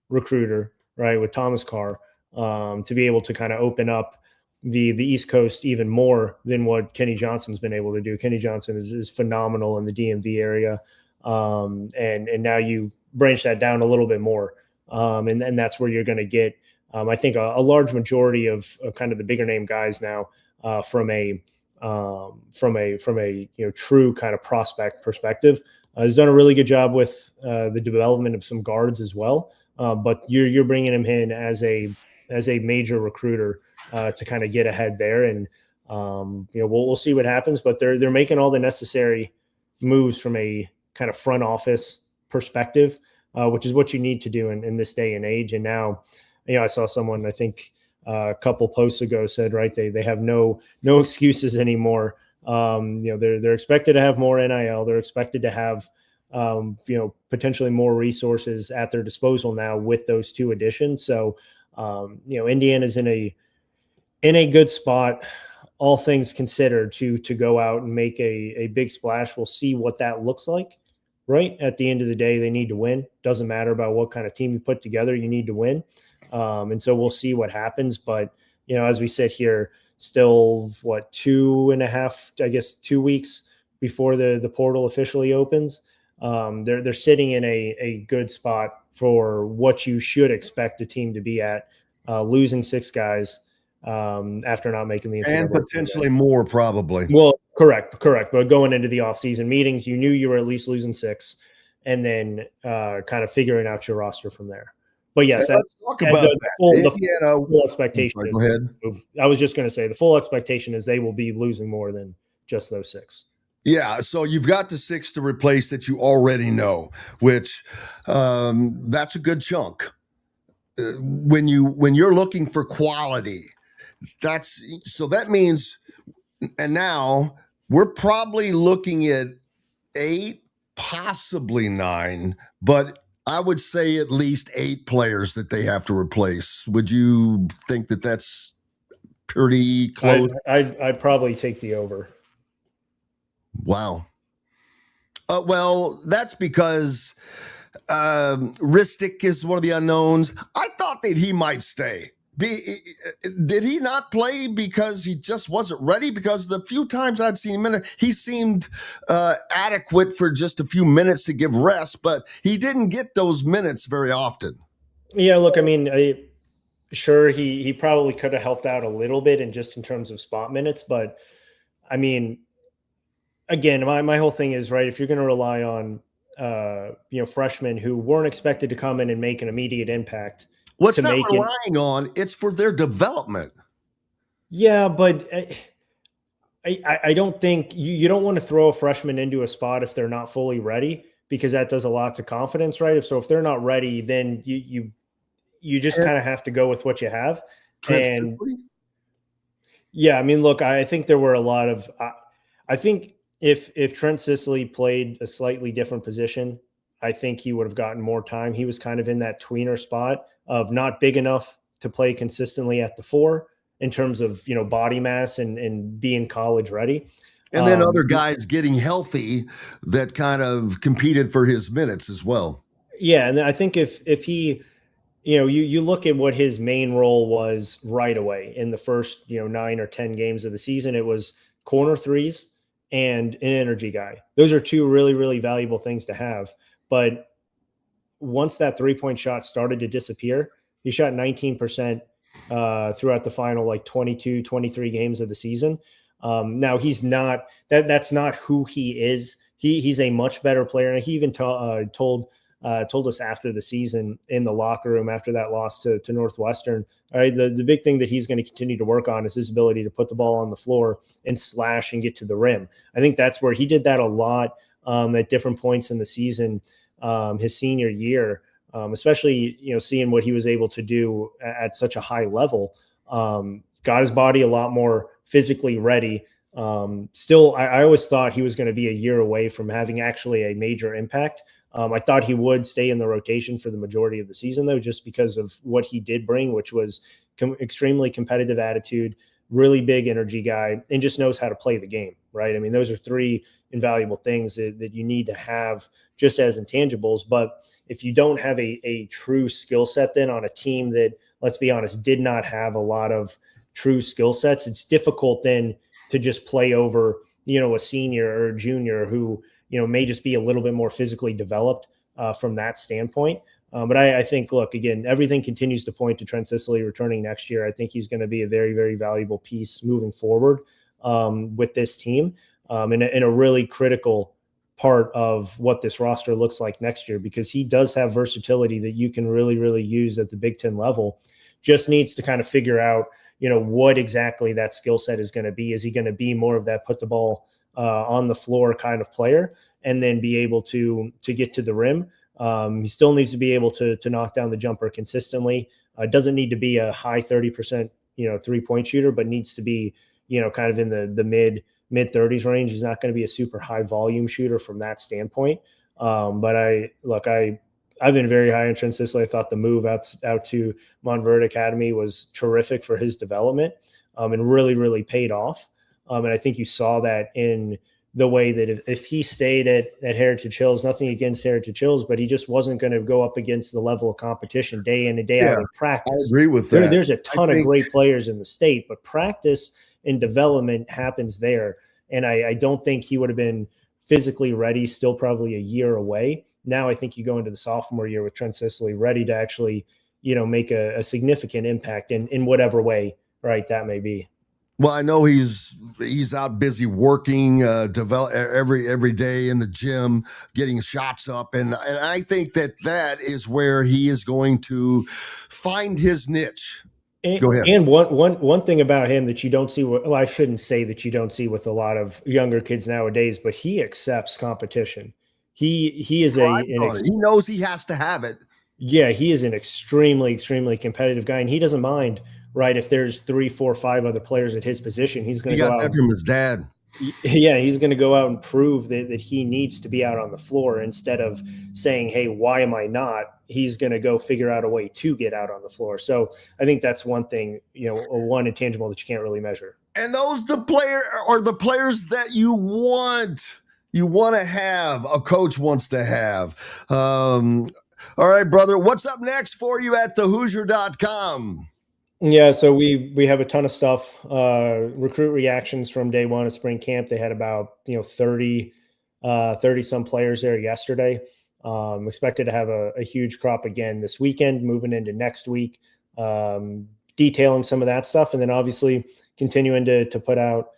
recruiter, right, with Thomas Carr, to be able to kind of open up the East Coast even more than what Kenny Johnson's been able to do. Kenny Johnson is phenomenal in the DMV area. And now you branch that down a little bit more. And that's where you're going to get, I think, a large majority of kind of the bigger name guys now from a true kind of prospect perspective. He's done a really good job with the development of some guards as well. But you're bringing him in as a major recruiter to kind of get ahead there. And we'll see what happens. But they're making all the necessary moves from a kind of front office perspective, which is what you need to do in this day and age. And now, I saw someone, I think a couple posts ago said, right, they have no excuses anymore. They're expected to have more NIL. They're expected to have, potentially more resources at their disposal now with those two additions. So, Indiana's in a good spot, all things considered, to go out and make a big splash. We'll see what that looks like. Right. At the end of the day, they need to win. Doesn't matter about what kind of team you put together. You need to win. And so we'll see what happens. But, as we sit here, still 2 weeks before the portal officially opens, they're sitting in a good spot for what you should expect a team to be at, losing 6 guys after not making the NCAA and potentially more, probably. Well, correct. But going into the offseason meetings, you knew you were at least losing 6, and then kind of figuring out your roster from there. But yes, let's talk about the full expectation. Go ahead. I was just going to say the full expectation is they will be losing more than just those 6. Yeah, so you've got the 6 to replace that you already know, which that's a good chunk. When you're looking for quality, that means, and now we're probably looking at 8, possibly 9, but I would say at least 8 players that they have to replace. Would you think that that's pretty close? I'd probably take the over. Wow. Well, that's because Ristic is one of the unknowns. I thought that he might stay. Did he not play because he just wasn't ready? Because the few times I'd seen him he seemed adequate for just a few minutes to give rest, but he didn't get those minutes very often. Yeah, look, I mean, sure, he probably could have helped out a little bit in terms of spot minutes, but I mean, again, my whole thing is, right, if you're going to rely on freshmen who weren't expected to come in and make an immediate impact. What's not relying on, it's for their development. Yeah, but I don't think you don't want to throw a freshman into a spot if they're not fully ready, because that does a lot to confidence, right? So if they're not ready, then you just kind of have to go with what you have. And yeah, I mean, look, I think there were a lot of I think if Trent Sisley played a slightly different position, I think he would have gotten more time. He was kind of in that tweener spot of not big enough to play consistently at the 4 in terms of, body mass and being college ready. And then other guys getting healthy that kind of competed for his minutes as well. Yeah. And I think if he, you look at what his main role was right away in the first, 9 or 10 games of the season, it was corner threes and an energy guy. Those are 2 really, really valuable things to have. But once that 3-point shot started to disappear, he shot 19% throughout the final 22, 23 games of the season. Now he's not that's not who he is. He's a much better player. And he even told us after the season in the locker room after that loss to Northwestern, all right, the big thing that he's going to continue to work on is his ability to put the ball on the floor and slash and get to the rim. I think that's where he did that a lot at different points in the season. his senior year, especially, seeing what he was able to do at such a high level. Got his body a lot more physically ready. Still, I always thought he was going to be a year away from having actually a major impact. I thought he would stay in the rotation for the majority of the season, though, just because of what he did bring, which was extremely competitive attitude, really big energy guy, and just knows how to play the game, right? I mean, those are three invaluable things that you need to have just as intangibles. But if you don't have a true skill set then on a team that, let's be honest, did not have a lot of true skill sets, it's difficult then to just play over, a senior or a junior who, may just be a little bit more physically developed from that standpoint. But I think, look, again, everything continues to point to Trent Sicily returning next year. I think he's going to be a very, very valuable piece moving forward with this team and a really critical part of what this roster looks like next year, because he does have versatility that you can really, really use at the Big Ten level. Just needs to kind of figure out, what exactly that skill set is going to be. Is he going to be more of that put the ball on the floor kind of player and then be able to get to the rim? He still needs to be able to knock down the jumper consistently. Doesn't need to be a high 30%, 3-point shooter, but needs to be, kind of in the mid 30s range. He's not going to be a super high volume shooter from that standpoint. But I've been very high on Trent Sicily. I thought the move out to Montverde Academy was terrific for his development and really, really paid off. And I think you saw that in the way that if he stayed at Heritage Hills, nothing against Heritage Hills, but he just wasn't going to go up against the level of competition day in and day out in practice. I agree with that. There's a ton of great players in the state, but practice and development happens there. And I don't think he would have been physically ready, still probably a year away. Now I think you go into the sophomore year with Trent Sicily ready to actually, make a significant impact in whatever way, right, that may be. Well, I know he's out busy working, develop every day in the gym, getting shots up, and I think that is where he is going to find his niche. Go ahead. And one thing about him that you don't see, I shouldn't say that you don't see with a lot of younger kids nowadays, but he accepts competition. He is he knows he has to have it. Yeah, he is an extremely, extremely competitive guy, and he doesn't mind. Right, if there's 3, 4, 5 other players at his position, he's going to go out. He got that from his dad. Yeah, he's going to go out and prove that he needs to be out on the floor instead of saying, "Hey, why am I not?" He's going to go figure out a way to get out on the floor. So I think that's one thing, one intangible that you can't really measure. And those the players that you want to have. A coach wants to have. All right, brother. What's up next for you at thehoosier.com? Yeah, so we have a ton of stuff. Recruit reactions from day one of spring camp. They had about 30 some players there yesterday. Expected to have a huge crop again this weekend, moving into next week, detailing some of that stuff, and then obviously continuing to put out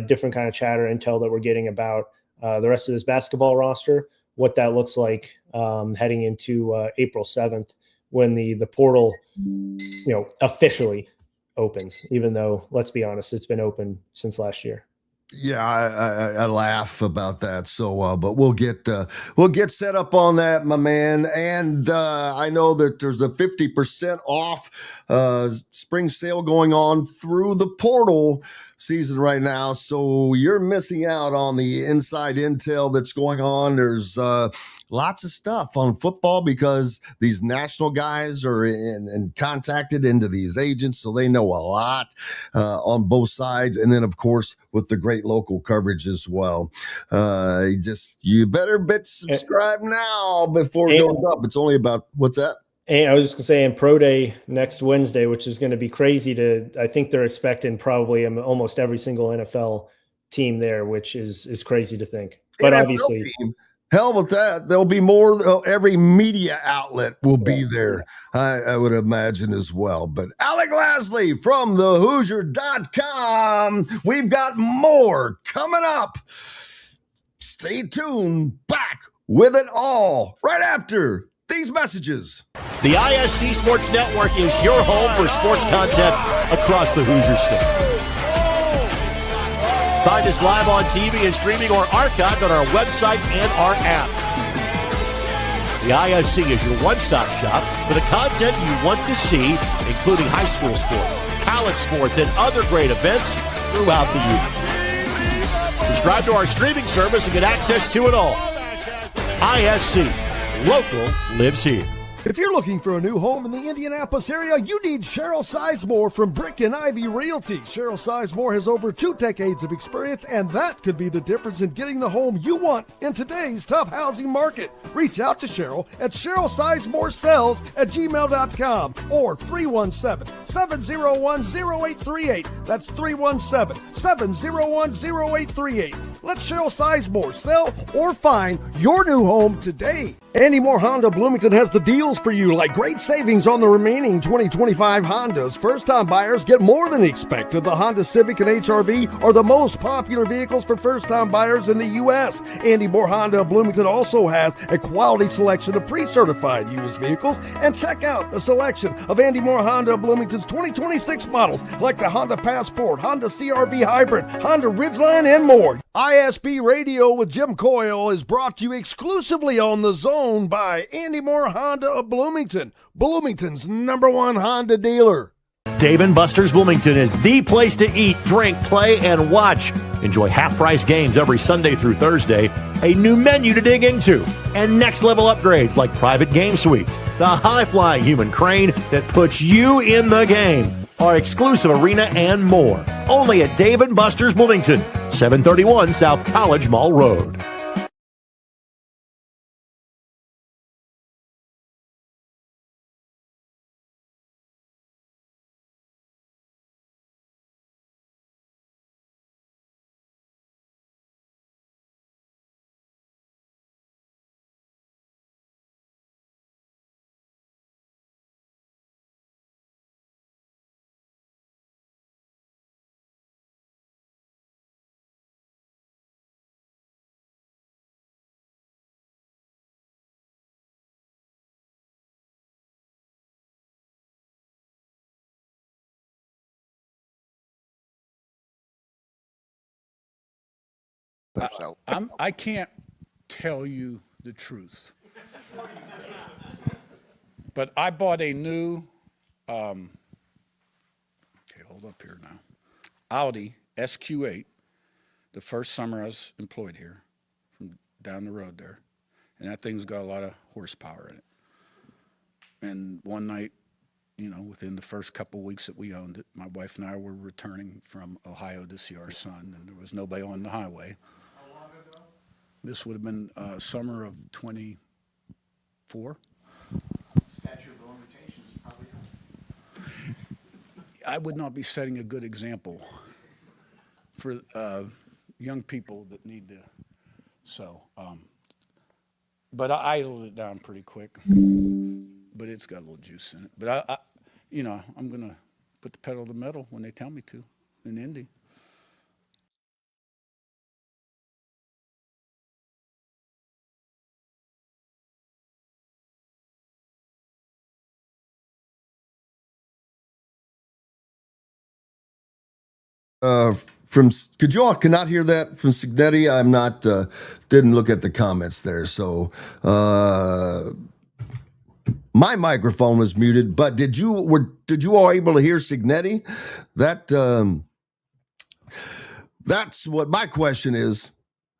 different kind of chatter intel that we're getting about the rest of this basketball roster, what that looks like heading into April 7th. When the portal, officially opens, even though, let's be honest, it's been open since last year. Yeah, I laugh about that. So, but we'll get set up on that, my man. And I know that there's a 50% off spring sale going on through the portal season right now. So you're missing out on the inside intel that's going on. There's lots of stuff on football because these national guys are contacted into these agents, so they know a lot on both sides. And then, of course, with the great local coverage as well. You better subscribe now before it goes up. It's only about, what's that? And I was just going to say, in Pro Day next Wednesday, which is going to be crazy I think they're expecting probably almost every single NFL team there, which is crazy to think. But NFL obviously team. Hell with that. There'll be more. Every media outlet will be there, I would imagine as well. But Alec Lasley from thehoosier.com. We've got more coming up. Stay tuned. Back with it all right after these messages. The ISC Sports Network is your home for sports content across the Hoosier State. Find us live on TV and streaming or archived on our website and our app. The ISC is your one-stop shop for the content you want to see, including high school sports, college sports, and other great events throughout the year. Subscribe to our streaming service and get access to it all. ISC. Local lives here. If you're looking for a new home in the Indianapolis area, you need Cheryl Sizemore from Brick and Ivy Realty. Cheryl Sizemore has over 2 decades of experience, and that could be the difference in getting the home you want in today's tough housing market. Reach out to Cheryl at CherylSizemoreSells@gmail.com or 317-701-0838. That's 317-701-0838. Let Cheryl Sizemore sell or find your new home today. Andy Moore Honda Bloomington has the deals for you, like great savings on the remaining 2025 Hondas. First-time buyers get more than expected. The Honda Civic and HR-V are the most popular vehicles for first-time buyers in the U.S. Andy Moore Honda Bloomington also has a quality selection of pre-certified used vehicles. And check out the selection of Andy Moore Honda Bloomington's 2026 models, like the Honda Passport, Honda CR-V Hybrid, Honda Ridgeline, and more. ISB Radio with Jim Coyle is brought to you exclusively on The Zone by Andy Moore Honda of Bloomington, Bloomington's #1 Honda dealer. Dave & Buster's Bloomington is the place to eat, drink, play, and watch. Enjoy half-price games every Sunday through Thursday, a new menu to dig into, and next-level upgrades like private game suites, the high-flying human crane that puts you in the game, our exclusive arena, and more. Only at Dave & Buster's Bloomington, 731 South College Mall Road. I can't tell you the truth, but I bought a new, hold up here now, Audi SQ8 the first summer I was employed here, from down the road there, and that thing's got a lot of horsepower in it. And one night, within the first couple of weeks that we owned it, my wife and I were returning from Ohio to see our son, and there was nobody on the highway. This would have been summer of 24. Statute of limitations probably not. I would not be setting a good example for young people that need to. So, but I idled it down pretty quick. But it's got a little juice in it. But I'm gonna put the pedal to the metal when they tell me to in Indy. Could you all cannot hear that from Signetti? I'm not didn't look at the comments there, so my microphone was muted. But did you all able to hear Signetti? That's what my question is.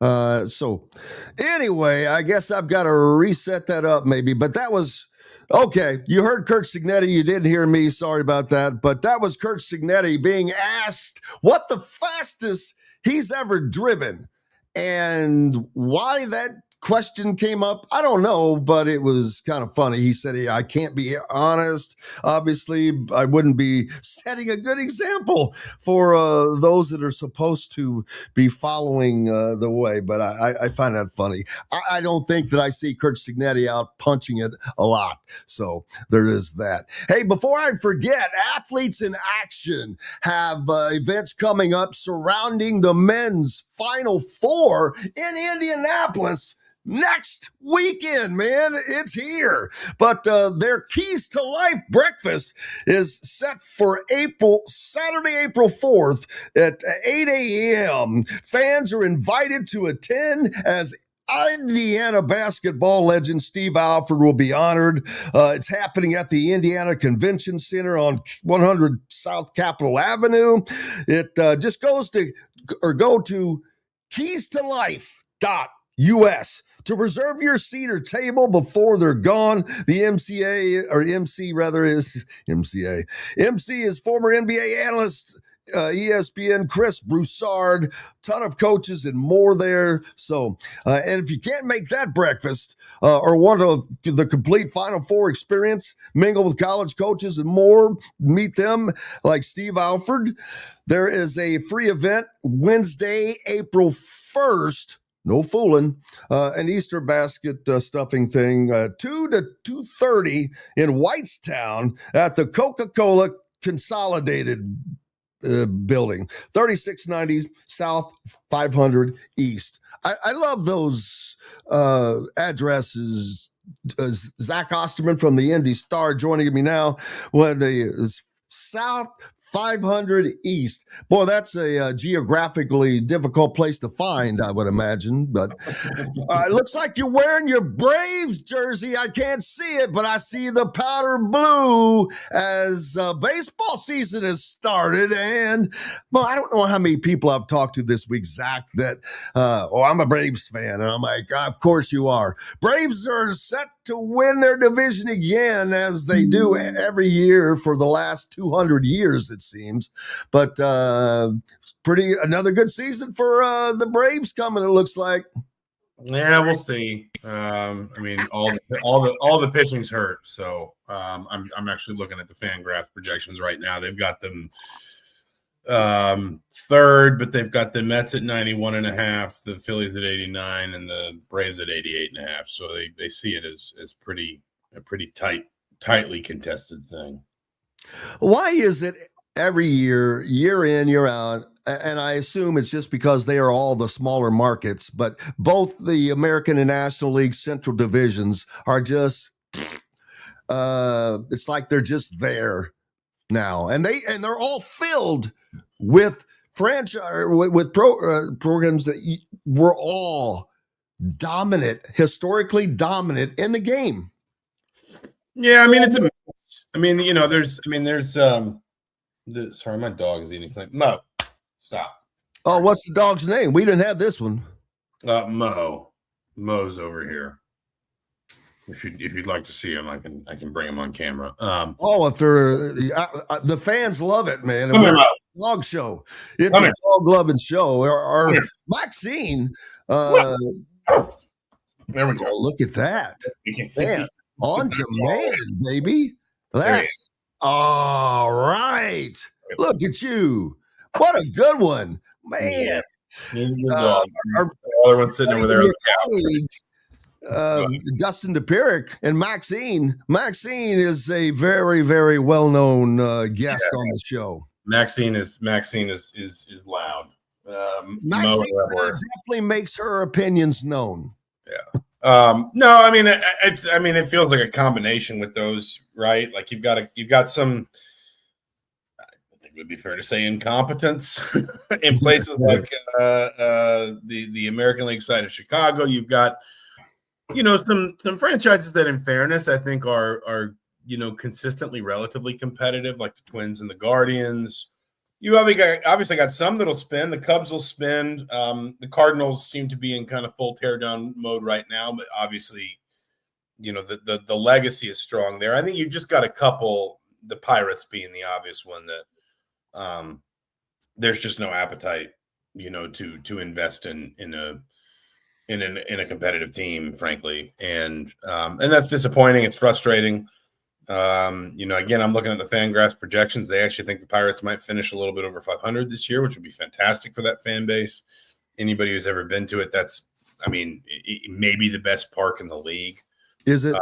So anyway, I guess I've got to reset that up maybe. But that was. Okay, you heard Curt Cignetti. You didn't hear me. Sorry about that. But that was Curt Cignetti being asked what the fastest he's ever driven. And why that question came up, I don't know, but it was kind of funny. He said, I can't be honest. Obviously, I wouldn't be setting a good example for those that are supposed to be following the way. But I find that funny. I don't think that I see Curt Cignetti out punching it a lot. So there is that. Hey, before I forget, Athletes in Action have events coming up surrounding the men's Final Four in Indianapolis. Next weekend, man, it's here. But their Keys to Life breakfast is set for Saturday, April 4th at 8 a.m. Fans are invited to attend as Indiana basketball legend Steve Alford will be honored. It's happening at the Indiana Convention Center on 100 South Capitol Avenue. It just go to keystolife.us to reserve your seat or table before they're gone. The MC is former NBA analyst, ESPN Chris Broussard, ton of coaches and more there. So, and if you can't make that breakfast or want the complete Final Four experience, mingle with college coaches and more, meet them like Steve Alford. There is a free event Wednesday, April 1st. No fooling. An Easter basket stuffing thing, 2 to 2:30 in Whitestown at the Coca-Cola Consolidated building, 3690 South 500 East. I love those addresses. Zach Osterman from the Indy Star joining me now. When the South 500 East. Boy, that's a geographically difficult place to find, I would imagine. But it looks like you're wearing your Braves jersey. I can't see it, but I see the powder blue as baseball season has started. And, well, I don't know how many people I've talked to this week, Zach, that, I'm a Braves fan. And I'm like, of course you are. Braves are set to win their division again, as they do every year for the last 200 years, it seems. But another good season for the Braves coming, it looks like. Yeah, we'll see. I mean, all the pitching's hurt, so I'm actually looking at the FanGraphs projections right now. They've got them third, but they've got the Mets at 91.5, the Phillies at 89, and the Braves at 88.5. So they see it as a pretty tightly contested thing. Why is it every year in, year out, and I assume it's just because they are all the smaller markets, but both the American and National League Central divisions are just it's like they're just there now, and they're all filled with programs that were all historically dominant in the game. Yeah, I mean it's a mix. I mean, sorry, my dog is eating something. Mo, stop. Oh, what's the dog's name? We didn't have this one. Mo. Mo's over here. If you'd like to see him, I can bring him on camera. If they're the fans love it, man. Come here, dog show. It's a dog loving show. Our Maxine. There we go. Look at that, man. On demand, baby. That's all right. Look at you. What a good one, man. Our other one sitting over there on the couch. Dustin DePirick and Maxine. Maxine is a very, very well-known guest on the show. Maxine is loud. Maxine definitely makes her opinions known. Yeah. No, I mean it feels like a combination with those, right? Like you've got some, I think it would be fair to say, incompetence in places like the American League side of Chicago. You've got some franchises that, in fairness, I think are consistently relatively competitive, like the Twins and the Guardians. You obviously got some that'll spin. The Cubs will spin. The Cardinals seem to be in kind of full teardown mode right now, but obviously, the legacy is strong there. I think you've just got a couple, the Pirates being the obvious one, that there's just no appetite, to invest in a competitive team, frankly, and that's disappointing. It's frustrating. Again, I'm looking at the FanGraphs projections. They actually think the Pirates might finish a little bit over 500 this year, which would be fantastic for that fan base. Anybody who's ever been to it, it may be the best park in the league. Is it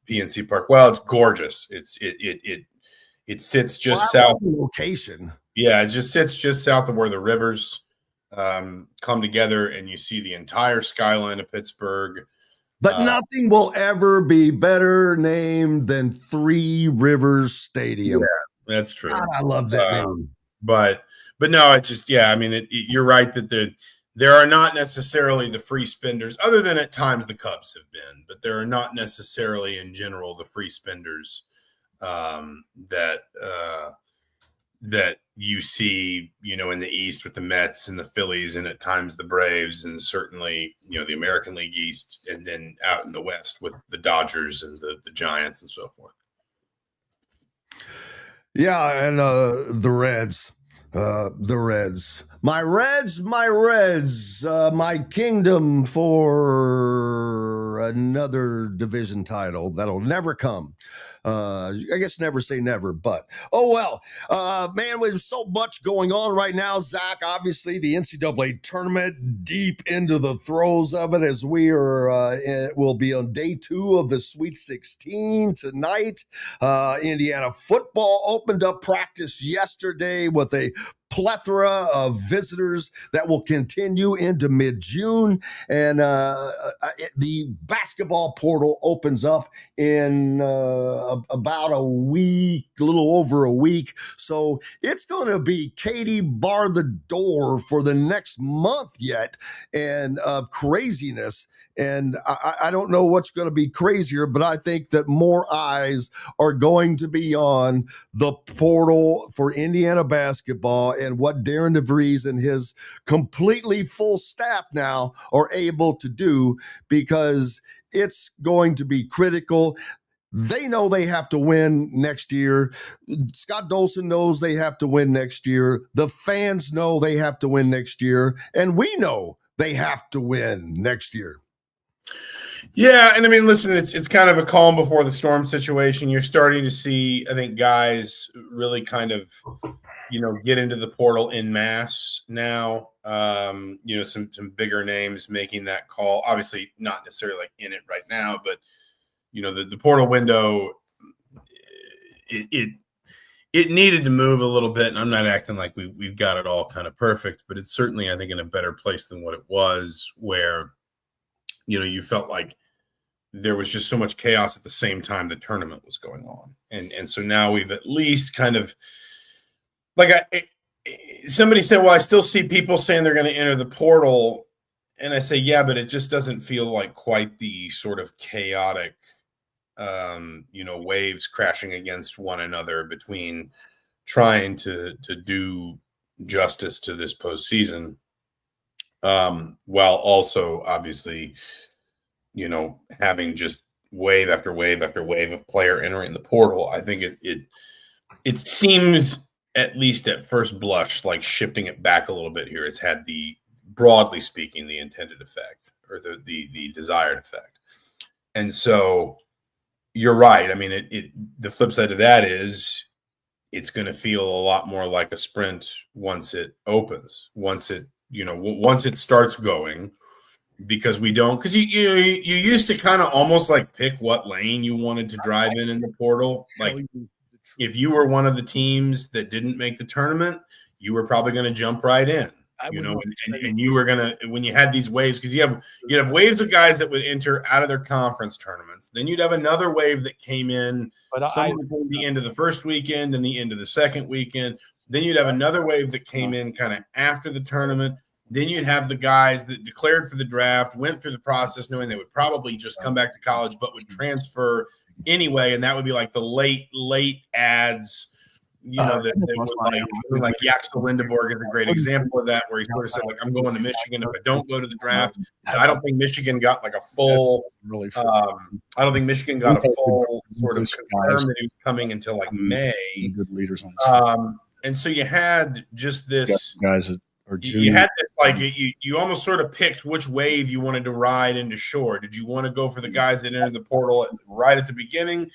PNC Park? Well, it's gorgeous. It sits just south of the location. Yeah, it just sits just south of where the rivers come together, and you see the entire skyline of Pittsburgh. But nothing will ever be better named than Three Rivers Stadium. Yeah, that's true. God, I love that name. But no, it just, you're right that there are not necessarily the free spenders, other than at times the Cubs have been, but there are not necessarily in general the free spenders that you see, in the East with the Mets and the Phillies and at times the Braves and certainly, the American League East, and then out in the West with the Dodgers and the Giants and so forth. Yeah, and the Reds. My Reds, my kingdom for another division title that'll never come. I guess never say never, but oh well. Man, there's so much going on right now, Zach. Obviously, the NCAA tournament, deep into the throes of it, as we are. Will be on day 2 of the Sweet 16 tonight. Indiana football opened up practice yesterday with a plethora of visitors that will continue into mid-June, and the basketball portal opens up in about a week, a little over a week. So it's going to be Katie bar the door for the next month yet, and of craziness. And I don't know what's going to be crazier, but I think that more eyes are going to be on the portal for Indiana basketball and what Darren DeVries and his completely full staff now are able to do, because it's going to be critical. They know they have to win next year. Scott Dolson knows they have to win next year. The fans know they have to win next year. And we know they have to win next year. Yeah, and I mean, listen, it's kind of a calm before the storm situation. You're starting to see, I think, guys really kind of, get into the portal en masse now. Some bigger names making that call. Obviously, not necessarily like in it right now, but the portal window, it needed to move a little bit. And I'm not acting like we've got it all kind of perfect, but it's certainly, I think, in a better place than what it was, where you felt like there was just so much chaos at the same time the tournament was going on. And so now we've at least kind of, somebody said, well, I still see people saying they're going to enter the portal. And I say, yeah, but it just doesn't feel like quite the sort of chaotic, waves crashing against one another between trying to do justice to this postseason. While also obviously, having just wave after wave after wave of player entering the portal. I think it seemed, at least at first blush, like shifting it back a little bit here. It's had broadly speaking, the intended effect, or the desired effect. And so you're right. I mean, the flip side of that is it's going to feel a lot more like a sprint once it opens, once it starts going. Because you used to kind of almost like pick what lane you wanted to drive in the portal. Like if you were one of the teams that didn't make the tournament, you were probably going to jump right in, and you were going to, when you had these waves, because you'd have waves of guys that would enter out of their conference tournaments. Then you'd have another wave that came in somewhere between the end of the first weekend and the end of the second weekend. Then you'd have another wave that came in kind of after the tournament. Then you'd have the guys that declared for the draft, went through the process knowing they would probably just come back to college, but would transfer anyway. And that would be like the late ads, that they would like Yaxel Lindeborg is a great example of that, where he sort of said, like, I'm going to Michigan if I don't go to the draft. I don't think Michigan got like a full, I don't think Michigan got a full sort of confirm that he was coming until like May. Good leaders on and so you had just this guys that, you had this, like, you almost sort of picked which wave you wanted to ride into shore. Did you want to go for the guys that entered the portal right at the beginning?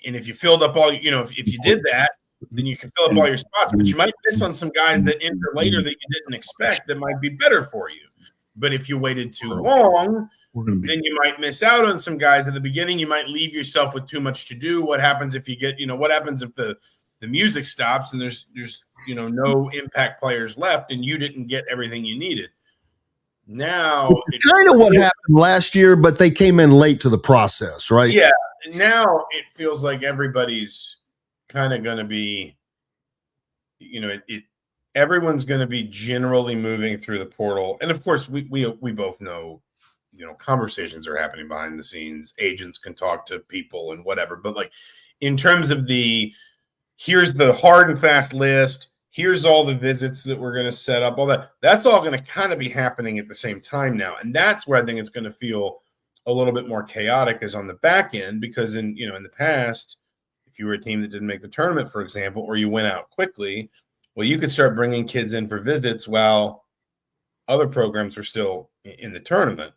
And if you filled up all, if you did that, then you can fill up all your spots. But you might miss on some guys that enter later that you didn't expect that might be better for you. But if you waited too long, then you might miss out on some guys at the beginning. You might leave yourself with too much to do. What happens if you get, what happens if the music stops and there's no impact players left and you didn't get everything you needed? Now it's kind of what happened last year, but they came in late to the process, right? Yeah. Now it feels like everybody's kind of going to be, everyone's going to be generally moving through the portal. And of course, we both know, conversations are happening behind the scenes. Agents can talk to people and whatever. But like in terms of here's the hard and fast list, here's all the visits that we're going to set up, all that's all going to kind of be happening at the same time now. And that's where I think it's going to feel a little bit more chaotic is on the back end, because in the past, if you were a team that didn't make the tournament, for example, or you went out quickly, well, you could start bringing kids in for visits while other programs were still in the tournament.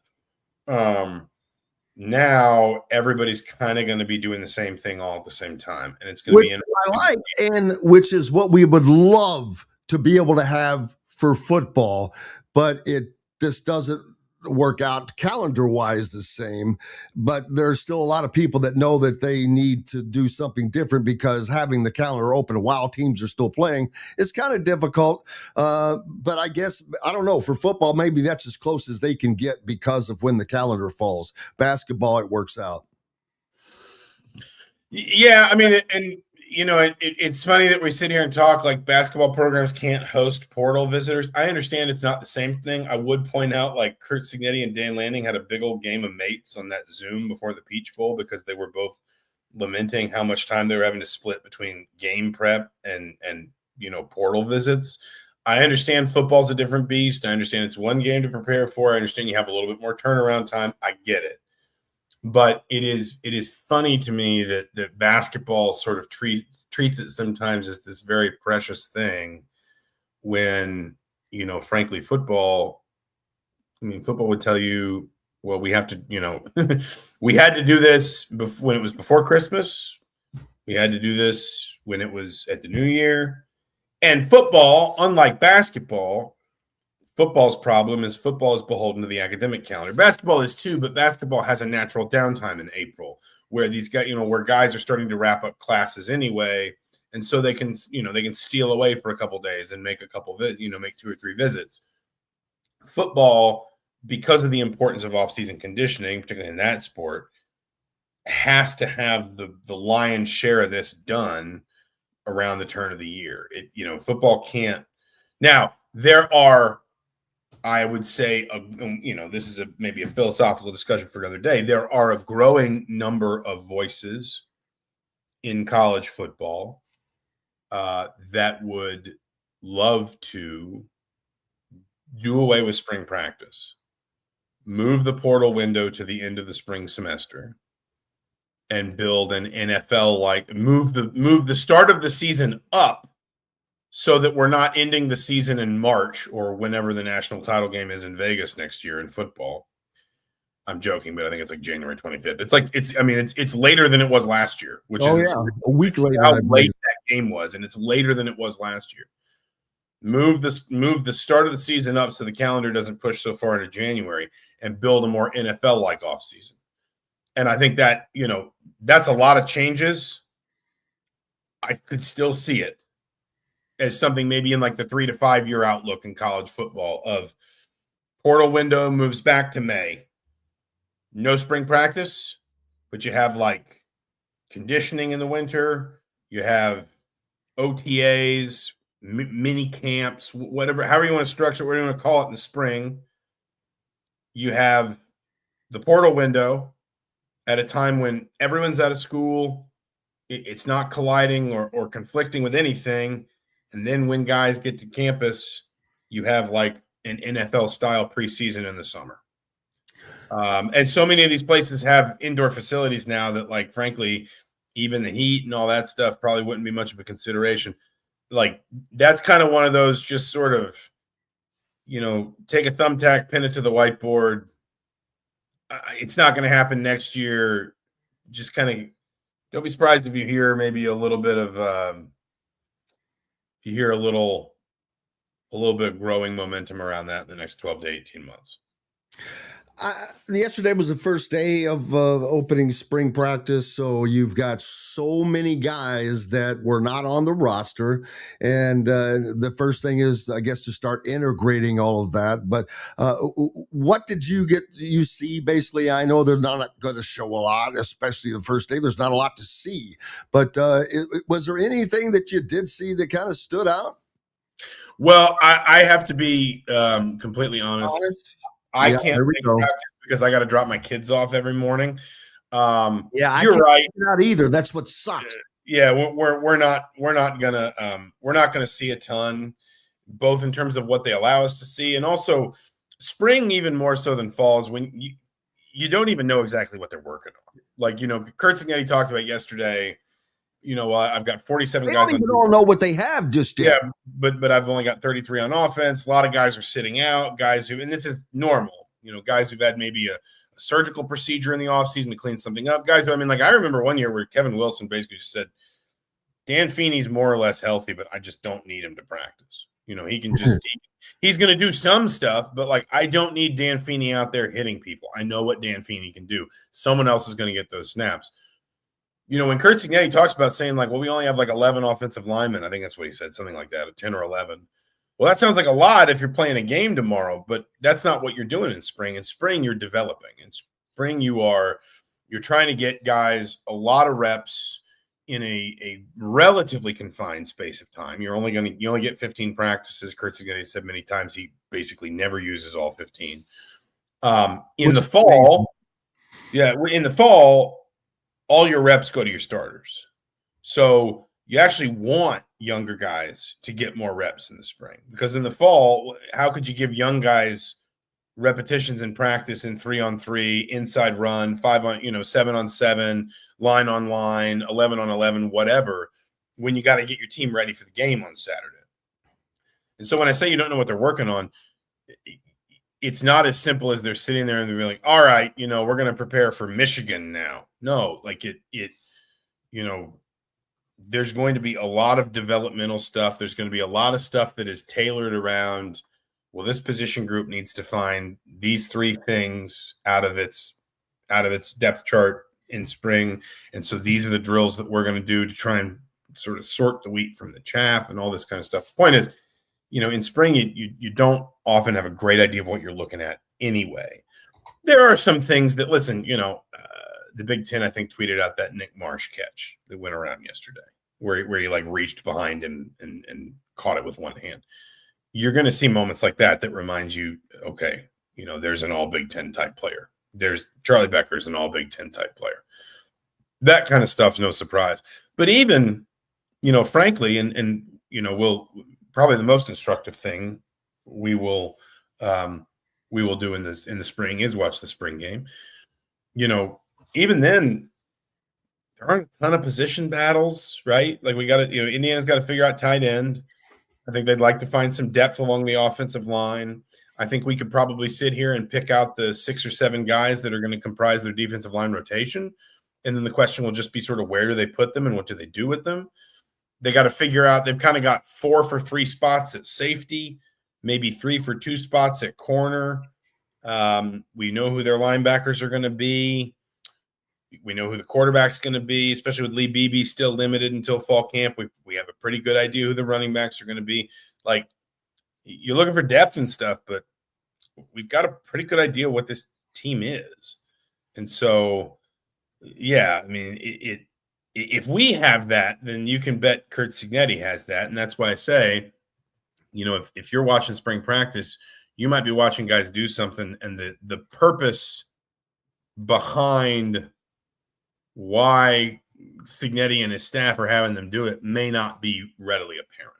Now everybody's kind of going to be doing the same thing all at the same time, and it's going to be I like, and which is what we would love to be able to have for football, but it just doesn't work out calendar-wise the same. But there's still a lot of people that know that they need to do something different, because having the calendar open while teams are still playing is kind of difficult. But I guess, I don't know, for football, maybe that's as close as they can get because of when the calendar falls. Basketball, it works out. Yeah, I mean, and it's funny that we sit here and talk like basketball programs can't host portal visitors. I understand it's not the same thing. I would point out, like, Curt Cignetti and Dan Lanning had a big old game of mates on that Zoom before the Peach Bowl, because they were both lamenting how much time they were having to split between game prep and portal visits. I understand football's a different beast. I understand it's one game to prepare for. I understand you have a little bit more turnaround time. I get it. But it is funny to me that basketball sort of treats it sometimes as this very precious thing, when, frankly, football would tell you, well, we have to, we had to do this when it was before Christmas. We had to do this when it was at the New Year. And football, unlike basketball, football's problem is football is beholden to the academic calendar. Basketball is too, but basketball has a natural downtime in April, where these guys, where guys are starting to wrap up classes anyway, and so they can steal away for a couple days and make make 2 or 3 visits. Football, because of the importance of off-season conditioning, particularly in that sport, has to have the lion's share of this done around the turn of the year. Football can't. Now, there are, I would say, this is maybe a philosophical discussion for another day. There are a growing number of voices in college football that would love to do away with spring practice, move the portal window to the end of the spring semester, and build an NFL move the start of the season up, so that we're not ending the season in March or whenever the national title game is in Vegas next year in football. I'm joking, but I think it's like January 25th. It's later than it was last year, which is a week later. How late that game was, and it's later than it was last year. Move the start of the season up so the calendar doesn't push so far into January, and build a more NFL-like offseason. And I think that, that's a lot of changes. I could still see it as something maybe in like the 3 to 5 year outlook in college football, of portal window moves back to May. No spring practice, but you have like conditioning in the winter. You have OTAs, mini camps, whatever, however you want to structure it, whatever you want to call it, in the spring. You have the portal window at a time when everyone's out of school. It's not colliding or conflicting with anything. And then when guys get to campus, you have like an NFL style preseason in the summer. And so many of these places have indoor facilities now that, like, frankly, even the heat and all that stuff probably wouldn't be much of a consideration. Like, that's kind of one of those just sort of, take a thumbtack, pin it to the whiteboard. It's not going to happen next year. Just kind of don't be surprised if you hear maybe a little bit of you hear a little bit of growing momentum around that in the next 12 to 18 months. Yesterday was the first day of opening spring practice, so you've got so many guys that were not on the roster, and the first thing is, I guess, to start integrating all of that. But what did you see? Basically, I know they're not going to show a lot, especially the first day. There's not a lot to see, but was there anything that you did see that kind of stood out? Well, I have to be completely honest. I can't think practice because I got to drop my kids off every morning. I you're right. Not either. That's what sucks. Yeah, we're not gonna see a ton, both in terms of what they allow us to see, and also spring even more so than fall is when you don't even know exactly what they're working on. Like, Curt Cignetti talked about yesterday. I've got 47 guys. They don't know what they have just yet. Yeah, but I've only got 33 on offense. A lot of guys are sitting out. Guys and this is normal. Guys who've had maybe a surgical procedure in the offseason to clean something up. Guys, I remember one year where Kevin Wilson basically just said, Dan Feeney's more or less healthy, but I just don't need him to practice. He can just he's going to do some stuff, but I don't need Dan Feeney out there hitting people. I know what Dan Feeney can do. Someone else is going to get those snaps. When Curt Cignetti talks about saying we only have 11 offensive linemen, I think that's what he said, something like that, 10 or 11. Well, that sounds like a lot if you're playing a game tomorrow, but that's not what you're doing in spring. In spring, you're developing. In spring, you're trying to get guys a lot of reps in a relatively confined space of time. You only get 15 practices. Curt Cignetti said many times he basically never uses all 15. In the fall, all your reps go to your starters. So you actually want younger guys to get more reps in the spring, because in the fall, how could you give young guys repetitions in practice in 3-on-3, inside run, 7-on-7, line on line, 11-on-11, whatever, when you got to get your team ready for the game on Saturday. And so when I say you don't know what they're working on, it's not as simple as they're sitting there and they're like, all right, we're going to prepare for Michigan now. No, there's going to be a lot of developmental stuff. There's going to be a lot of stuff that is tailored around, well, this position group needs to find these 3 things out of its depth chart in spring. And so these are the drills that we're going to do to try and sort of sort the wheat from the chaff and all this kind of stuff. The point is, in spring, you don't often have a great idea of what you're looking at anyway. There are some things that, listen, the Big Ten, I think, tweeted out that Nick Marsh catch that went around yesterday where he reached behind him and caught it with one hand. You're going to see moments like that remind you, okay, there's an all Big Ten type player. There's Charlie Becker's an all Big Ten type player. That kind of stuff's no surprise. But even, frankly, and we'll probably the most instructive thing we will do in the spring is watch the spring game. Even then, there aren't a ton of position battles, right? We got to, Indiana's got to figure out tight end. I think they'd like to find some depth along the offensive line. I think we could probably sit here and pick out the 6 or 7 guys that are going to comprise their defensive line rotation. And then the question will just be sort of where do they put them and what do they do with them? They got to figure out, they've kind of got 4 for 3 spots at safety, maybe 3 for 2 spots at corner. We know who their linebackers are going to be. We know who the quarterback's going to be, especially with Lee Beebe still limited until fall camp. We have a pretty good idea who the running backs are going to be. You're looking for depth and stuff, but we've got a pretty good idea what this team is. And so, yeah, if we have that, then you can bet Curt Cignetti has that. And that's why I say, if you're watching spring practice, you might be watching guys do something, and the purpose behind why Signetti and his staff are having them do it may not be readily apparent.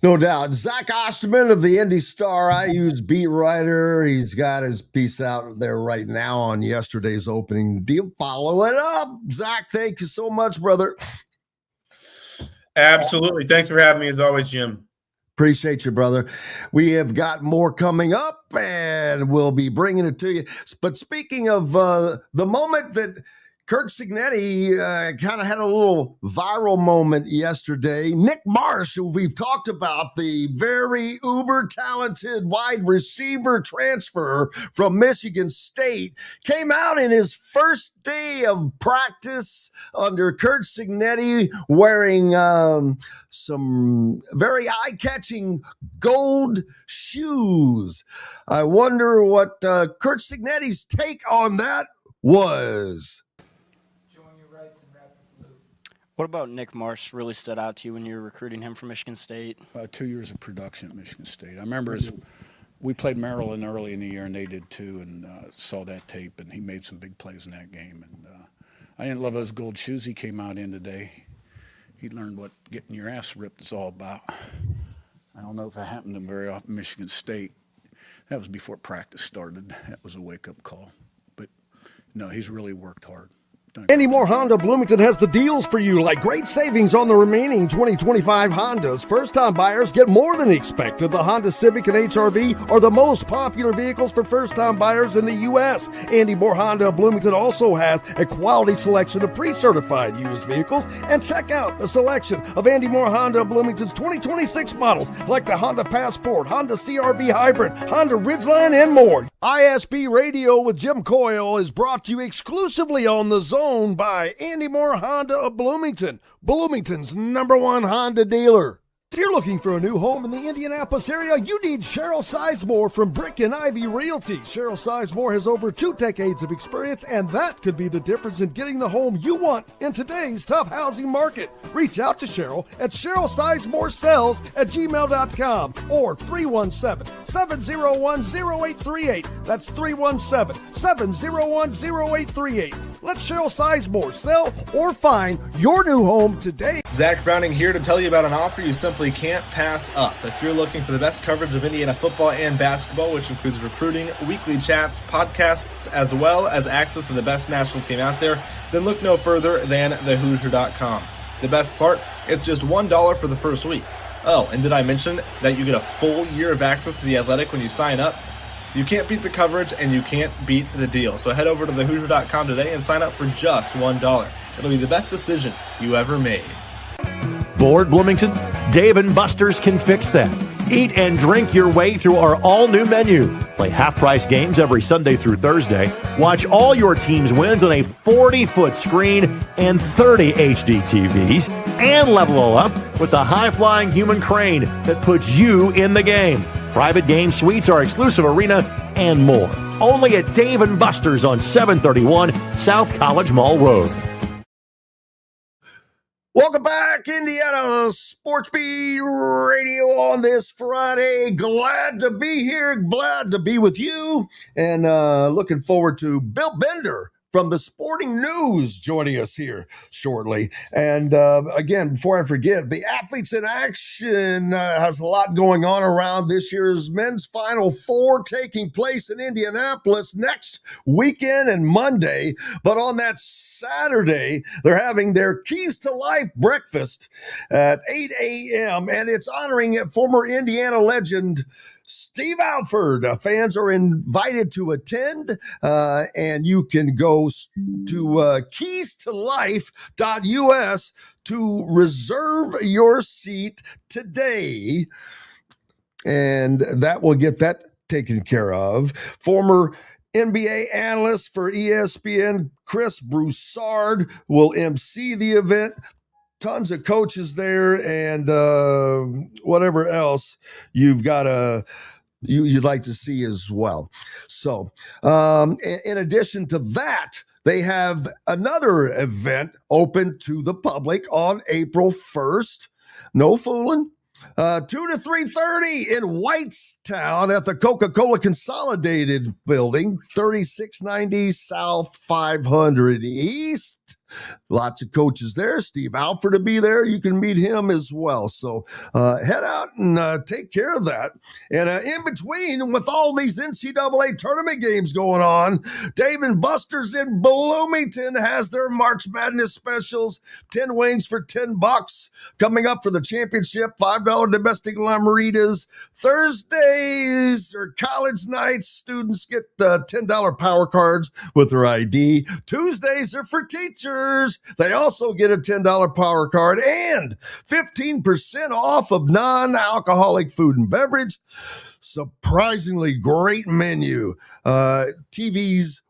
No doubt. Zach Osterman of the Indy Star, IU's beat writer. He's got his piece out there right now on yesterday's opening deal. Follow it up. Zach, thank you so much, brother. Absolutely. Thanks for having me as always, Jim. Appreciate you, brother. We have got more coming up, and we'll be bringing it to you. But speaking of the moment that Curt Cignetti kind of had a little viral moment yesterday. Nick Marsh, who we've talked about, the very uber-talented wide receiver transfer from Michigan State, came out in his first day of practice under Curt Cignetti wearing some very eye-catching gold shoes. I wonder what Curt Cignetti's take on that was. What about Nick Marsh really stood out to you when you were recruiting him from Michigan State? 2 years of production at Michigan State. I remember we played Maryland early in the year, and they did too, and saw that tape, and he made some big plays in that game. And I didn't love those gold shoes he came out in today. He learned what getting your ass ripped is all about. I don't know if it happened to him very often. Michigan State. That was before practice started. That was a wake-up call. But no, he's really worked hard. Andy Moore Honda Bloomington has the deals for you, like great savings on the remaining 2025 Hondas. First-time buyers get more than expected. The Honda Civic and HR-V are the most popular vehicles for first-time buyers in the U.S. Andy Moore Honda Bloomington also has a quality selection of pre-certified used vehicles. And check out the selection of Andy Moore Honda Bloomington's 2026 models, like the Honda Passport, Honda CR-V Hybrid, Honda Ridgeline, and more. ISB Radio with Jim Coyle is brought to you exclusively on the Zone by Andy Moore Honda of Bloomington, Bloomington's #1 Honda dealer. If you're looking for a new home in the Indianapolis area, you need Cheryl Sizemore from Brick and Ivy Realty. Cheryl Sizemore has over 2 decades of experience, and that could be the difference in getting the home you want in today's tough housing market. Reach out to Cheryl at CherylSizemore@gmail.com or 317-701-0838. That's 317-701-0838. Let Cheryl Sizemore sell or find your new home today. Zach Browning here to tell you about an offer you simply can't pass up. If you're looking for the best coverage of Indiana football and basketball, which includes recruiting, weekly chats, podcasts, as well as access to the best national team out there, then look no further than thehoosier.com. The best part, it's just $1 for the first week. Oh, and did I mention that you get a full year of access to The Athletic when you sign up? You can't beat the coverage, and you can't beat the deal. So head over to thehoosier.com today and sign up for just $1. It'll be the best decision you ever made. Bored, Bloomington? Dave & Buster's can fix that. Eat and drink your way through our all-new menu. Play half-price games every Sunday through Thursday. Watch all your team's wins on a 40-foot screen and 30 HD TVs. And level it up with the high-flying human crane that puts you in the game. Private game suites, our exclusive arena, and more. Only at Dave & Buster's on 731 South College Mall Road. Welcome back, Indiana Sports Beat Radio on this Friday. Glad to be here, glad to be with you, and looking forward to Bill Bender from the Sporting News joining us here shortly. And again, before I forget, the Athletes in Action has a lot going on around this year's men's Final Four taking place in Indianapolis next weekend and Monday. But on that Saturday, they're having their Keys to Life breakfast at 8 a.m. And it's honoring former Indiana legend Steve Alford. Fans are invited to attend, and you can go to keystolife.us to reserve your seat today, and that will get that taken care of. Former NBA analyst for ESPN, Chris Broussard, will MC the event. Tons of coaches there, and whatever else you've got you'd like to see as well. So, in addition to that, they have another event open to the public on April 1st. No fooling. 2 to 3:30 in Whitestown at the Coca-Cola Consolidated Building, 3690 South 500 East. Lots of coaches there. Steve Alford to be there. You can meet him as well. So head out and take care of that. And in between, with all these NCAA tournament games going on, Dave & Buster's in Bloomington has their March Madness specials. 10 wings for $10 coming up for the championship. $5 domestic margaritas. Thursdays are college nights. Students get $10 power cards with their ID. Tuesdays are for teachers. They also get a $10 power card and 15% off of non-alcoholic food and beverage. Surprisingly great menu. TVs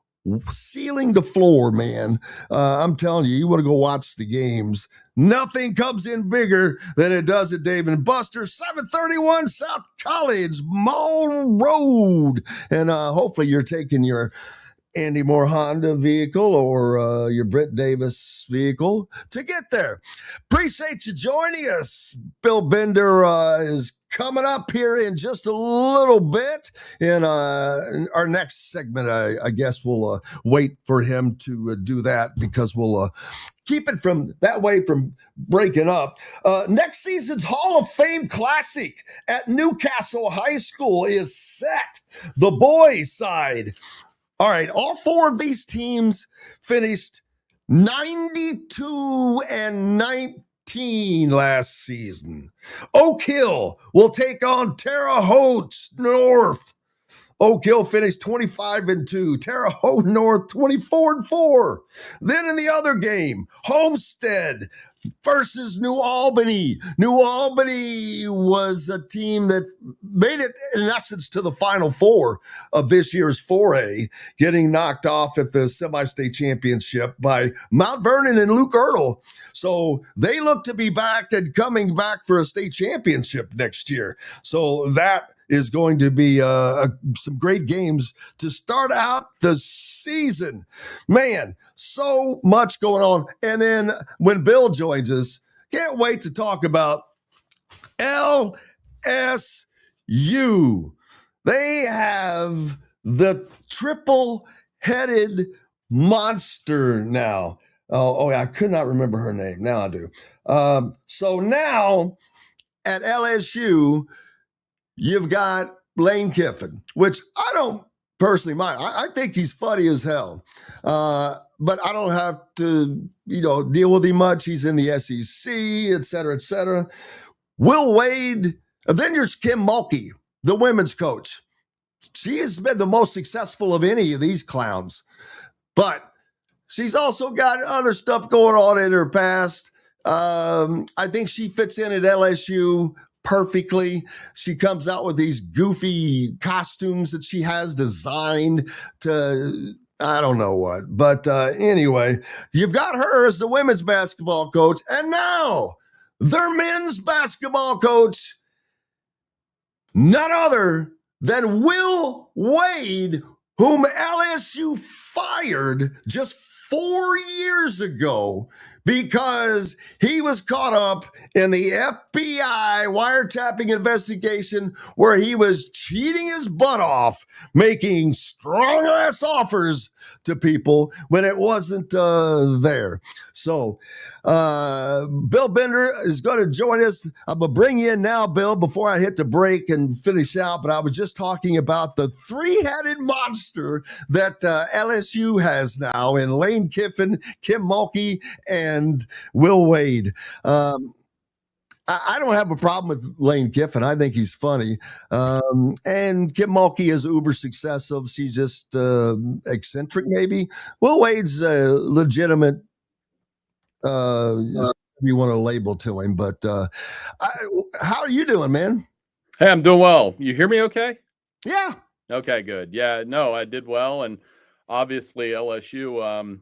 sealing the floor, man. I'm telling you, you want to go watch the games. Nothing comes in bigger than it does at Dave & Buster's, 731 South College Mall Road. And hopefully you're taking your Andy Moore Honda vehicle or your Britt Davis vehicle to get there. Appreciate you joining us. Bill Bender is coming up here in just a little bit in our next segment. I guess we'll wait for him to do that because we'll keep it from that way from breaking up. Next season's Hall of Fame Classic at Newcastle High School is set. The boys side. All right, all four of these teams finished 92-19 last season. Oak Hill will take on Terre Haute North. Oak Hill finished 25-2. Terre Haute North 24-4. Then in the other game, Homestead versus New Albany. New Albany was a team that made it, in essence, to the Final Four of this year's 4A, getting knocked off at the semi-state championship by Mount Vernon and Luke Ertl. So they look to be back and coming back for a state championship next year. So that is going to be some great games to start out the season. Man, so much going on. And then when Bill joins us, can't wait to talk about LSU. They have the triple-headed monster now. Oh, I could not remember her name. Now I do. So now at LSU, you've got Lane Kiffin, which I don't personally mind. I think he's funny as hell. But I don't have to, deal with him much. He's in the SEC, et cetera, et cetera. Will Wade, and then there's Kim Mulkey, the women's coach. She has been the most successful of any of these clowns. But she's also got other stuff going on in her past. I think she fits in at LSU perfectly. She comes out with these goofy costumes that she has designed to, I don't know what. But anyway, you've got her as the women's basketball coach. And now their men's basketball coach, none other than Will Wade, whom LSU fired just 4 years ago because he was caught up in the FBI wiretapping investigation where he was cheating his butt off, making strong-ass offers to people when it wasn't there. So Bill Bender is going to join us. I'm going to bring you in now, Bill, before I hit the break and finish out. But I was just talking about the three-headed monster that LSU has now in Lane Kiffin, Kim Mulkey, and Will Wade. I don't have a problem with Lane Kiffin. I think he's funny. And Kim Mulkey is uber successful. She's just eccentric, maybe. Will Wade's a legitimate, you want to label to him. But how are you doing, man? Hey, I'm doing well. You hear me okay? Yeah. Okay, good. Yeah, no, I did well. And obviously LSU,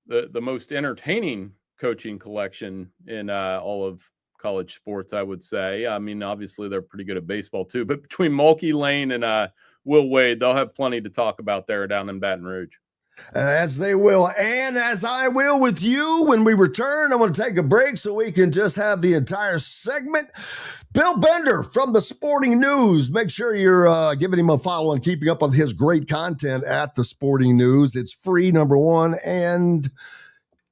the most entertaining coaching collection in all of college sports, I would say. I mean, obviously they're pretty good at baseball too, but between Mulkey, Lane, and Will Wade, they'll have plenty to talk about there down in Baton Rouge. As they will, and as I will with you when we return. I'm going to take a break so we can just have the entire segment. Bill Bender from the Sporting News. Make sure you're giving him a follow and keeping up on his great content at the Sporting News. It's free, number one, and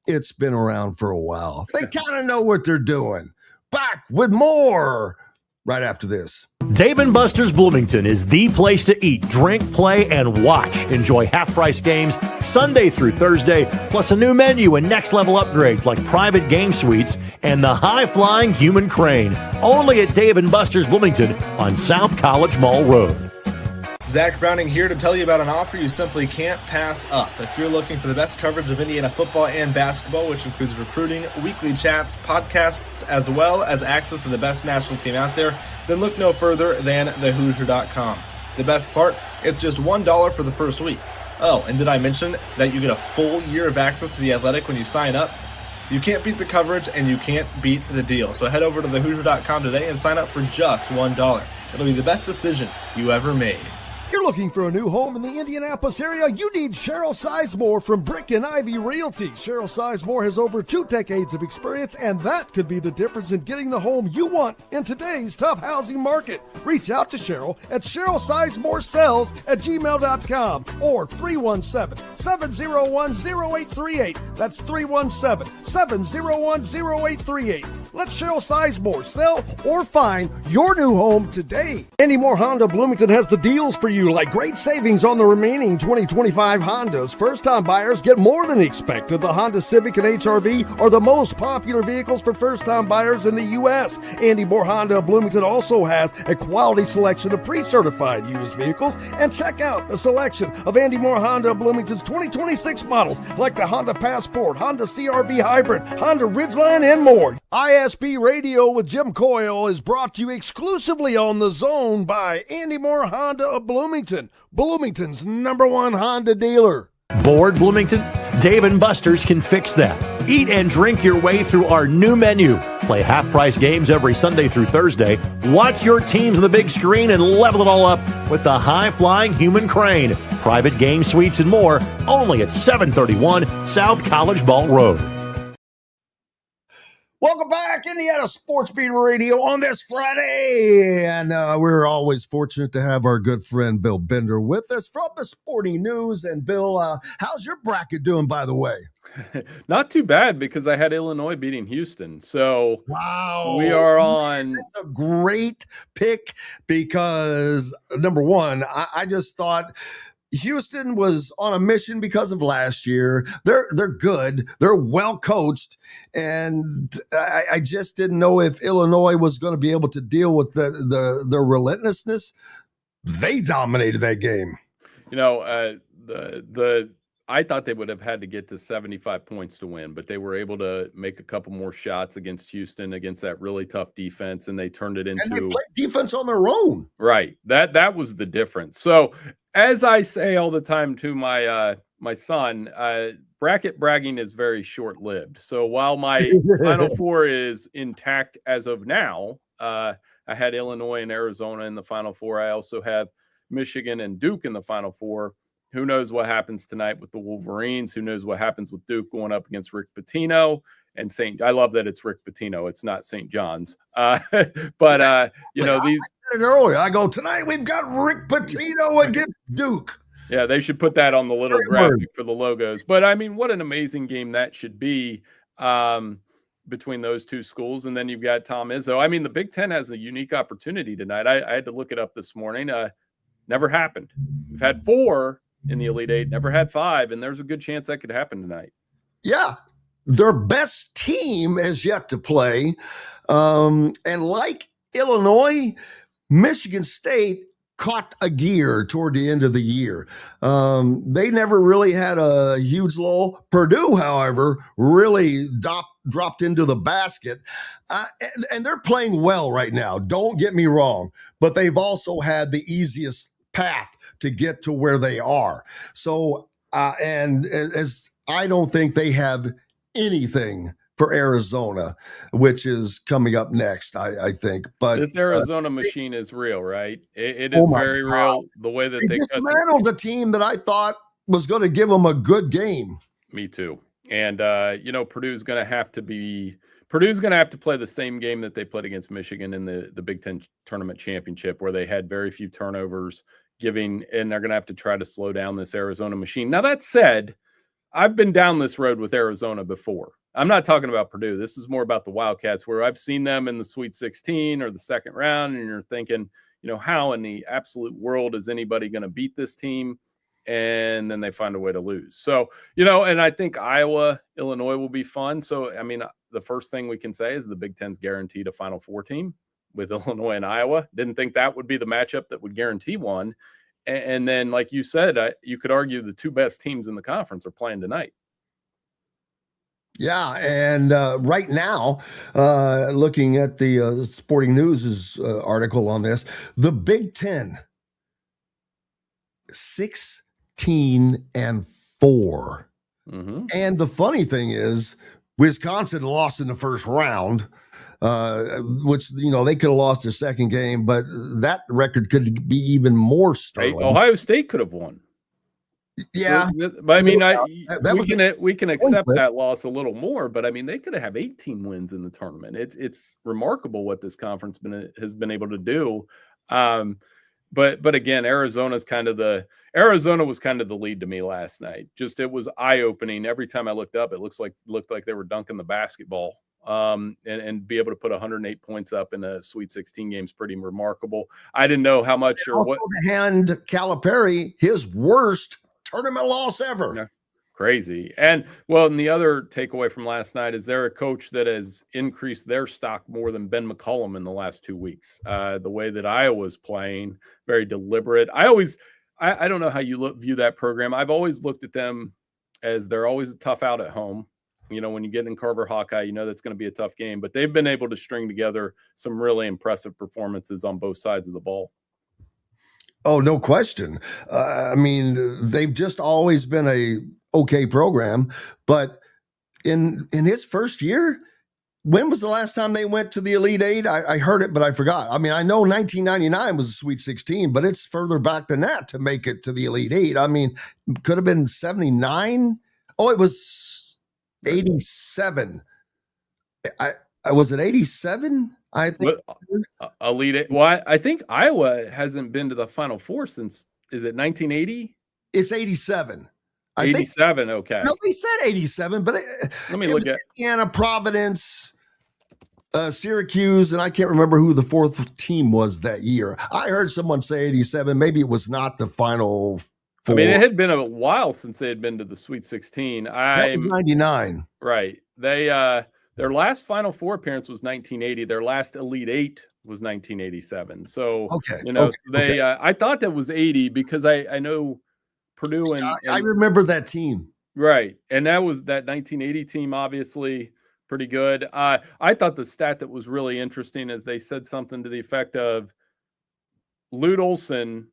it's been around for a while. They kind of know what they're doing. Back with more right after this. Dave & Buster's Bloomington is the place to eat, drink, play, and watch. Enjoy half-price games Sunday through Thursday, plus a new menu and next-level upgrades like private game suites and the high-flying human crane. Only at Dave & Buster's Bloomington on South College Mall Road. Zach Browning here to tell you about an offer you simply can't pass up. If you're looking for the best coverage of Indiana football and basketball, which includes recruiting, weekly chats, podcasts, as well as access to the best national team out there, then look no further than thehoosier.com. The best part, it's just $1 for the first week. Oh, and did I mention that you get a full year of access to The Athletic when you sign up? You can't beat the coverage and you can't beat the deal. So head over to thehoosier.com today and sign up for just $1. It'll be the best decision you ever made. You're looking for a new home in the Indianapolis area? You need Cheryl Sizemore from Brick and Ivy Realty. Cheryl Sizemore has over 2 decades of experience, and that could be the difference in getting the home you want in today's tough housing market. Reach out to Cheryl at CherylSizemoreSells@gmail.com or 317-701-0838. That's 317-701-0838. Let Cheryl Sizemore sell or find your new home today. Andy Moore Honda Bloomington has the deals for you, like great savings on the remaining 2025 Hondas. First-time buyers get more than expected. The Honda Civic and HR-V are the most popular vehicles for first-time buyers in the U.S. Andy Moore Honda Bloomington also has a quality selection of pre-certified used vehicles. And check out the selection of Andy Moore Honda Bloomington's 2026 models, like the Honda Passport, Honda CR-V Hybrid, Honda Ridgeline, and more. ISB Radio with Jim Coyle is brought to you exclusively on The Zone by Andy Moore Honda of Bloomington, Bloomington's #1 Honda dealer. Bored, Bloomington? Dave and Buster's can fix that. Eat and drink your way through our new menu. Play half-price games every Sunday through Thursday. Watch your teams on the big screen and level it all up with the high-flying human crane. Private game suites and more, only at 731 South College Ball Road. Welcome back, Indiana Sports Beat Radio on this Friday. And we're always fortunate to have our good friend Bill Bender with us from the Sporting News. And Bill, how's your bracket doing, by the way? Not too bad, because I had Illinois beating Houston. So wow, we are on. That's a great pick because, number one, I just thought Houston was on a mission because of last year. They're good. They're well coached. And I just didn't know if Illinois was going to be able to deal with the relentlessness. They dominated that game. You know, I thought they would have had to get to 75 points to win, but they were able to make a couple more shots against Houston, against that really tough defense, and they turned it into. And they played defense on their own. Right. That was the difference. So, as I say all the time to my my son, bracket bragging is very short-lived. So while my Final Four is intact as of now, I had Illinois and Arizona in the Final Four. I also have Michigan and Duke in the Final Four. Who knows what happens tonight with the Wolverines? Who knows what happens with Duke going up against Rick Pitino and St. I love that it's Rick Pitino. It's not St. John's. But you know, these. I said it earlier. I go, tonight we've got Rick Pitino against Duke. Yeah, they should put that on the little graphic for the logos. But I mean, what an amazing game that should be between those two schools. And then you've got Tom Izzo. I mean, the Big Ten has a unique opportunity tonight. I had to look it up this morning. Never happened. We've had 4 in the Elite Eight, never had 5, and there's a good chance that could happen tonight. Yeah, their best team is yet to play. And like Illinois, Michigan State caught a gear toward the end of the year. They never really had a huge lull. Purdue, however, really dropped into the basket. And they're playing well right now. Don't get me wrong. But they've also had the easiest path to get to where they are. So, and as I don't think they have anything for Arizona, which is coming up next, I think. But this Arizona machine is real, right? It is very real. The way that they dismantled the team that I thought was going to give them a good game. Me too. And you know, Purdue's going to have to play the same game that they played against Michigan in the Big Ten tournament championship, where they had very few turnovers, and they're going to have to try to slow down this Arizona machine. Now, that said, I've been down this road with Arizona before. I'm not talking about Purdue. This is more about the Wildcats, where I've seen them in the Sweet 16 or the second round, and you're thinking, you know, how in the absolute world is anybody going to beat this team? And then they find a way to lose. So, you know, and I think Iowa, Illinois will be fun. So, I mean, the first thing we can say is the Big Ten's guaranteed a Final Four team with Illinois and Iowa. Didn't think that would be the matchup that would guarantee one. And then, like you said, you could argue the 2 best teams in the conference are playing tonight. Yeah, and right now, looking at the Sporting News' article on this, the Big Ten, 16-4. Mm-hmm. And the funny thing is, Wisconsin lost in the first round. which, they could have lost their second game, but that record could be even more sterling. Ohio State could have won. Yeah. So, but I mean, we can accept point. that loss a little more, but I mean, they could have 18 wins in the tournament. It's remarkable what this conference has been able to do. But again, Arizona was kind of the lead to me last night. Just, it was eye opening. Every time I looked up, it looked like they were dunking the basketball. And be able to put 108 points up in a Sweet 16 game is pretty remarkable. I didn't know how much or what to hand Calipari his worst tournament loss ever. Yeah, crazy. And the other takeaway from last night is they're a coach that has increased their stock more than Ben McCollum in the last 2 weeks. The way that Iowa's playing, very deliberate. I don't know how you view that program. I've always looked at them as they're always a tough out at home. When you get in Carver Hawkeye, that's going to be a tough game, but they've been able to string together some really impressive performances on both sides of the ball. Oh, no question. I mean, they've just always been a okay program, but in his first year, when was the last time they went to the Elite Eight? I heard it, but I forgot. I mean, I know 1999 was a Sweet 16, but it's further back than that to make it to the Elite Eight. I mean, could have been 79. Oh, it was 87. I was it 87? I think Elite Eight. Well, I think Iowa hasn't been to the Final Four since, is it 1980? It's 87. 87. Okay. No, they said 87, but let me look at Indiana, Providence, Syracuse, and I can't remember who the fourth team was that year. I heard someone say 87. Maybe it was not the Final Four. I mean, it had been a while since they had been to the Sweet 16. That was 99. Right. Their last Final Four appearance was 1980. Their last Elite Eight was 1987. So, I thought that was 80 because I know Purdue and I remember that team. Right. And that was that 1980 team, obviously pretty good. I thought the stat that was really interesting is they said something to the effect of Lute Olson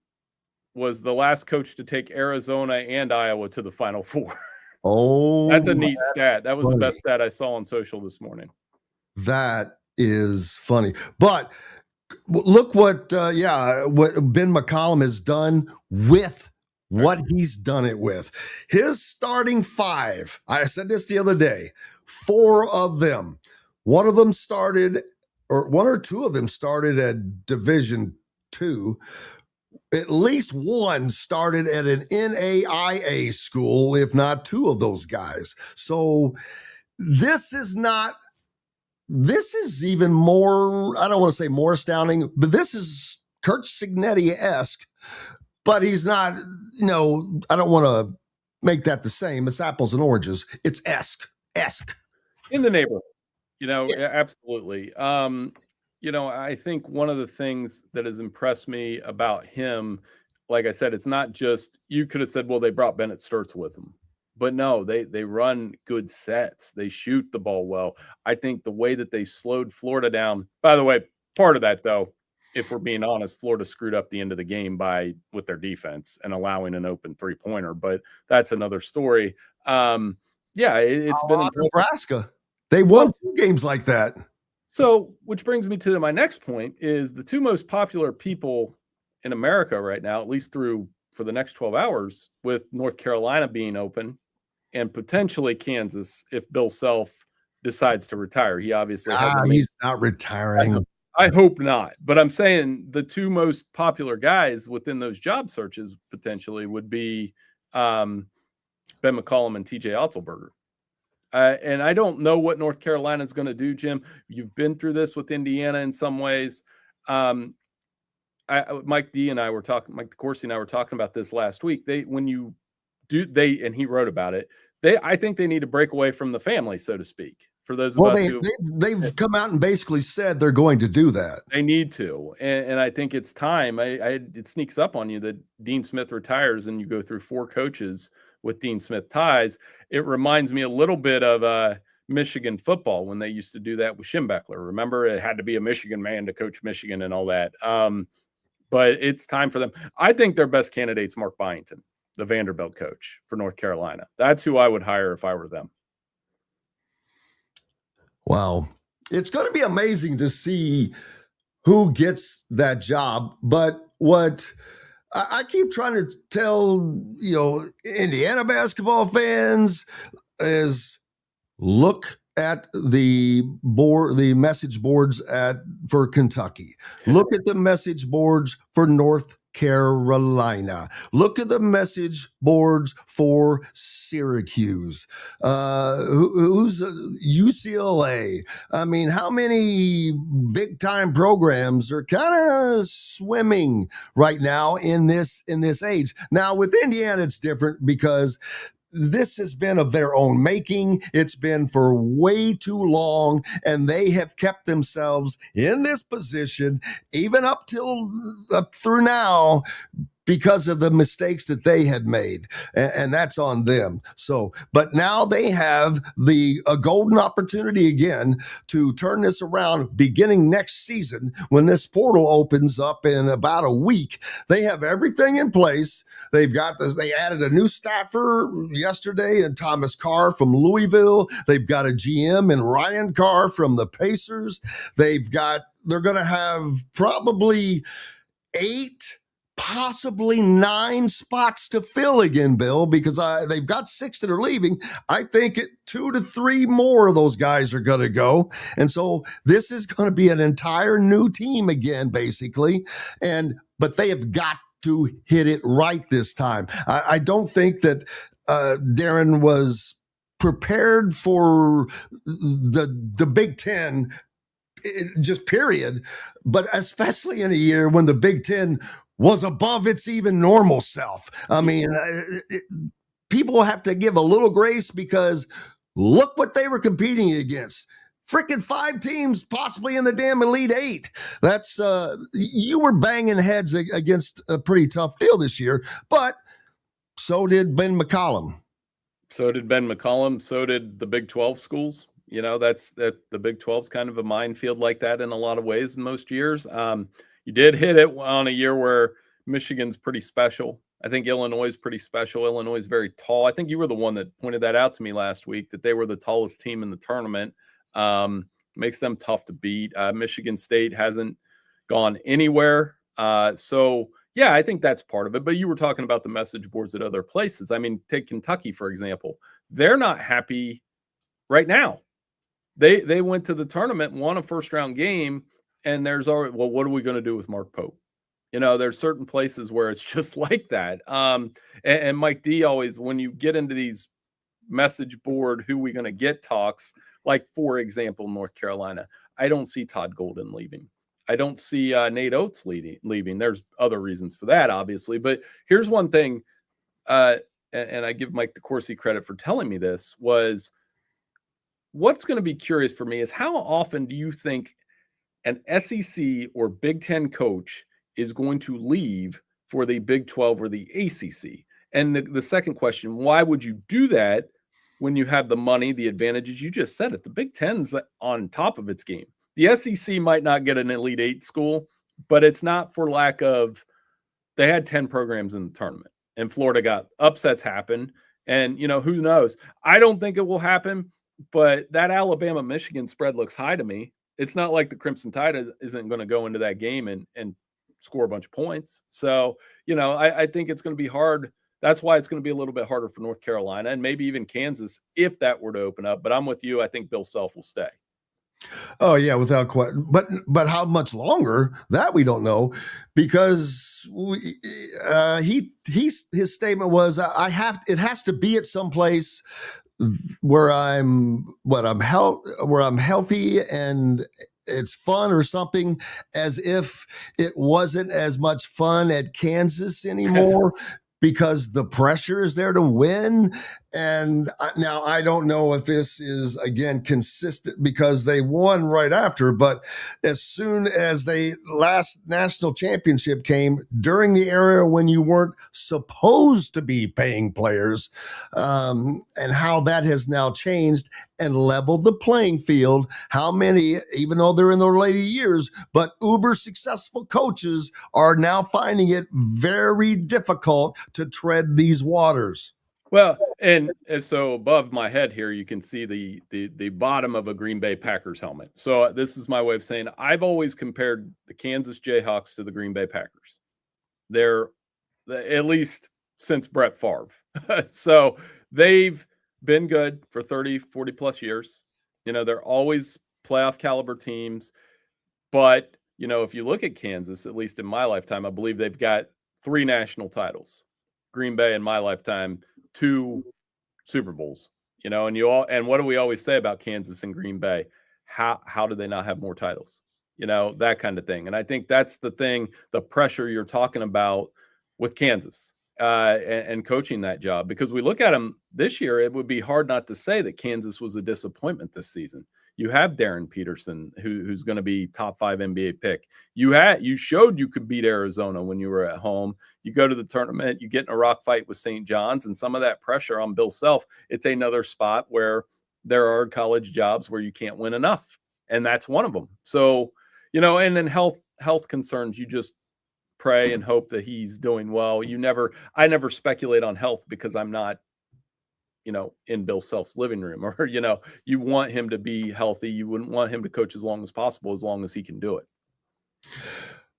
was the last coach to take Arizona and Iowa to the Final Four. Oh, that's a neat stat. That was the best stat I saw on social this morning. That is funny. But look what Ben McCollum has done with what he's done it with. His starting five, I said this the other day, 4 of them, one or two of them started at Division II. At least one started at an NAIA school, if not 2 of those guys. So this is even more, I don't want to say more astounding, but this is Curt Cignetti-esque, but he's not, I don't want to make that the same. It's apples and oranges. It's esque. In the neighborhood, absolutely. I think one of the things that has impressed me about him, like I said, it's not just, you could have said, well, they brought Bennett Sturts with them. But no, they run good sets. They shoot the ball well. I think the way that they slowed Florida down, by the way, part of that, though, if we're being honest, Florida screwed up the end of the game with their defense and allowing an open 3-pointer. But that's another story. It's been impressive. Nebraska. They won 2 games like that. So, which brings me to my next point is the 2 most popular people in America right now, at least for the next 12 hours, with North Carolina being open and potentially Kansas if Bill Self decides to retire. He obviously he's not retiring. I hope not. But I'm saying the 2 most popular guys within those job searches potentially would be Ben McCollum and TJ Otzelberger. And I don't know what North Carolina is going to do, Jim. You've been through this with Indiana in some ways. Mike DeCourcy and I were talking about this last week. And he wrote about it. I think they need to break away from the family, so to speak. For those of us they've come out and basically said they're going to do that. They need to, and I think it's time. It sneaks up on you that Dean Smith retires, and you go through 4 coaches with Dean Smith ties. It reminds me a little bit of Michigan football when they used to do that with Schembechler. Remember, it had to be a Michigan man to coach Michigan and all that. But it's time for them. I think their best candidate's Mark Byington, the Vanderbilt coach for North Carolina. That's who I would hire if I were them. Wow. it's going to be amazing to see who gets that job. But what I keep trying to tell, Indiana basketball fans is look at the message boards for Kentucky. Look at the message boards for North Carolina. Look at the message boards for Syracuse. Who's UCLA? I mean, how many big time programs are kind of swimming right now in this age? Now with Indiana, it's different because this has been of their own making. It's been for way too long, and they have kept themselves in this position even up through now because of the mistakes that they had made, and that's on them. So, but now they have a golden opportunity again to turn this around beginning next season when this portal opens up in about a week. They have everything in place. They've got this. They added a new staffer yesterday and Thomas Carr from Louisville. They've got a GM and Ryan Carr from the Pacers. They're going to have probably 8, possibly 9 spots to fill again, Bill, because they've got 6 that are leaving. I think 2 to 3 more of those guys are going to go. And so this is going to be an entire new team again, basically. But they have got to hit it right this time. I don't think that Darren was prepared for the Big Ten, just period, but especially in a year when the Big Ten was above its even normal self. I mean, people have to give a little grace because look what they were competing against. Freaking 5 teams possibly in the damn Elite 8. That's you were banging heads against a pretty tough deal this year, but so did Ben McCollum. So did Ben McCollum. So did the Big 12 schools. That's the Big 12's kind of a minefield like that in a lot of ways in most years. You did hit it on a year where Michigan's pretty special. I think Illinois is pretty special. Illinois is very tall. I think you were the one that pointed that out to me last week, that they were the tallest team in the tournament. Makes them tough to beat. Michigan State hasn't gone anywhere. So, yeah, I think that's part of it. But you were talking about the message boards at other places. I mean, take Kentucky, for example. They're not happy right now. They went to the tournament, won a first-round game, and there's already, well, what are we going to do with Mark Pope? There's certain places where it's just like that. And Mike D always, when you get into these message board, who we going to get talks, like, for example, North Carolina, I don't see Todd Golden leaving. I don't see Nate Oates leaving. There's other reasons for that, obviously. But here's one thing, and I give Mike DeCourcy credit for telling me this, was what's going to be curious for me is how often do you think an SEC or Big Ten coach is going to leave for the Big 12 or the ACC? And the second question, why would you do that when you have the money, the advantages? You just said it. The Big Ten's on top of its game. The SEC might not get an Elite 8 school, but it's not for lack of – they had 10 programs in the tournament, and Florida got – upsets happen, and, who knows? I don't think it will happen, but that Alabama-Michigan spread looks high to me. It's not like the Crimson Tide isn't going to go into that game and score a bunch of points. So, I think it's going to be hard. That's why it's going to be a little bit harder for North Carolina and maybe even Kansas if that were to open up. But I'm with you. I think Bill Self will stay. Oh yeah, without question. But how much longer, that we don't know, because his statement was, it has to be at some place where I'm healthy and it's fun or something, as if it wasn't as much fun at Kansas anymore because the pressure is there to win. And now I don't know if this is, again, consistent because they won right after, but as soon as the last national championship came during the era when you weren't supposed to be paying players, and how that has now changed and leveled the playing field, how many, even though they're in their later years, but uber successful coaches are now finding it very difficult to tread these waters. Well, and so above my head here, you can see the bottom of a Green Bay Packers helmet. So this is my way of saying I've always compared the Kansas Jayhawks to the Green Bay Packers. They're at least since Brett Favre. So they've been good for 30, 40 plus years. They're always playoff caliber teams. But, if you look at Kansas, at least in my lifetime, I believe they've got 3 national titles. Green Bay in my lifetime, 2 Super Bowls. And what do we always say about Kansas and Green Bay? How do they not have more titles? That kind of thing. And I think that's the thing, the pressure you're talking about with Kansas and coaching that job. Because we look at them this year, it would be hard not to say that Kansas was a disappointment this season. You have Darren Peterson, who's going to be top 5 NBA pick. You showed you could beat Arizona when you were at home. You go to the tournament, you get in a rock fight with St. John's, and some of that pressure on Bill Self. It's another spot where there are college jobs where you can't win enough, and that's one of them. So, and then health concerns, you just pray and hope that he's doing well. I never speculate on health because I'm not, in Bill Self's living room, or, you want him to be healthy. You wouldn't want him to coach as long as possible, as long as he can do it.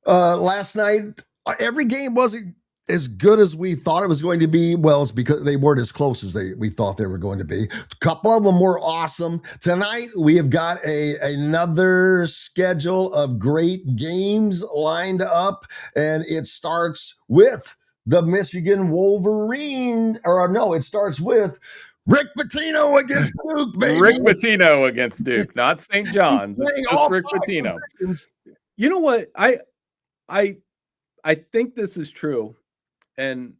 Last night, every game wasn't as good as we thought it was going to be. Well, it's because they weren't as close as we thought they were going to be. A couple of them were awesome. Tonight, we have got another schedule of great games lined up, and it starts with the Michigan Wolverine, it starts with Rick Pitino against Duke, baby. Rick Pitino against Duke, not St. John's. It's just Rick Pitino. You know what? I think this is true. And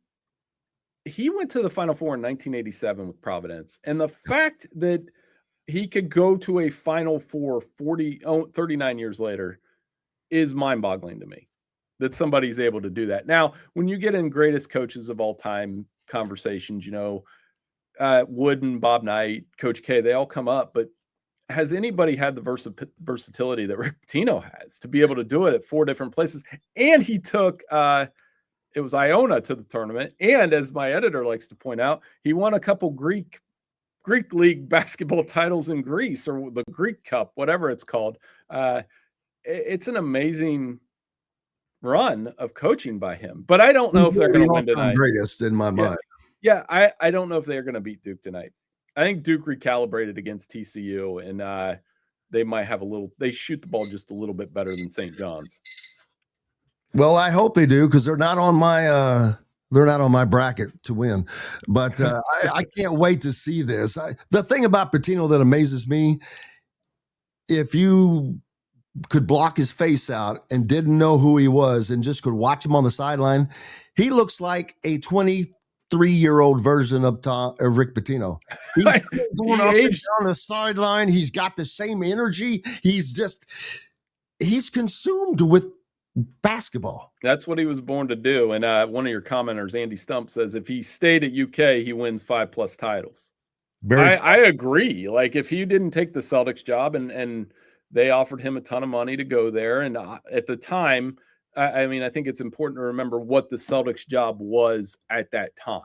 he went to the Final Four in 1987 with Providence. And the fact that he could go to a Final Four 39 years later is mind-boggling to me, that somebody's able to do that. Now, when you get in greatest coaches of all time conversations, Wood and Bob Knight, Coach K, they all come up. But has anybody had the versatility that Rick Pitino has to be able to do it at 4 different places? And he took it was Iona to the tournament. And as my editor likes to point out, he won a couple Greek League basketball titles in Greece, or the Greek Cup, whatever it's called. It's an amazing run of coaching by him. But I don't know if they're going to win tonight. Greatest in my mind. Yeah, I don't know if they're going to beat Duke tonight. I think Duke recalibrated against TCU, and they might have they shoot the ball just a little bit better than St. John's. Well, I hope they do, because they're not on my bracket to win. But I can't wait to see this. The thing about Pitino that amazes me, if you could block his face out and didn't know who he was and just could watch him on the sideline, he looks like a 23-year-old version of Rick Pitino. He's going up and down the sideline. He's got the same energy. He's consumed with basketball. That's what he was born to do. And one of your commenters, Andy Stump, says if he stayed at UK, he wins 5+ titles. I agree. Like, if he didn't take the Celtics job and they offered him a ton of money to go there, and at the time, I think it's important to remember what the Celtics job was at that time.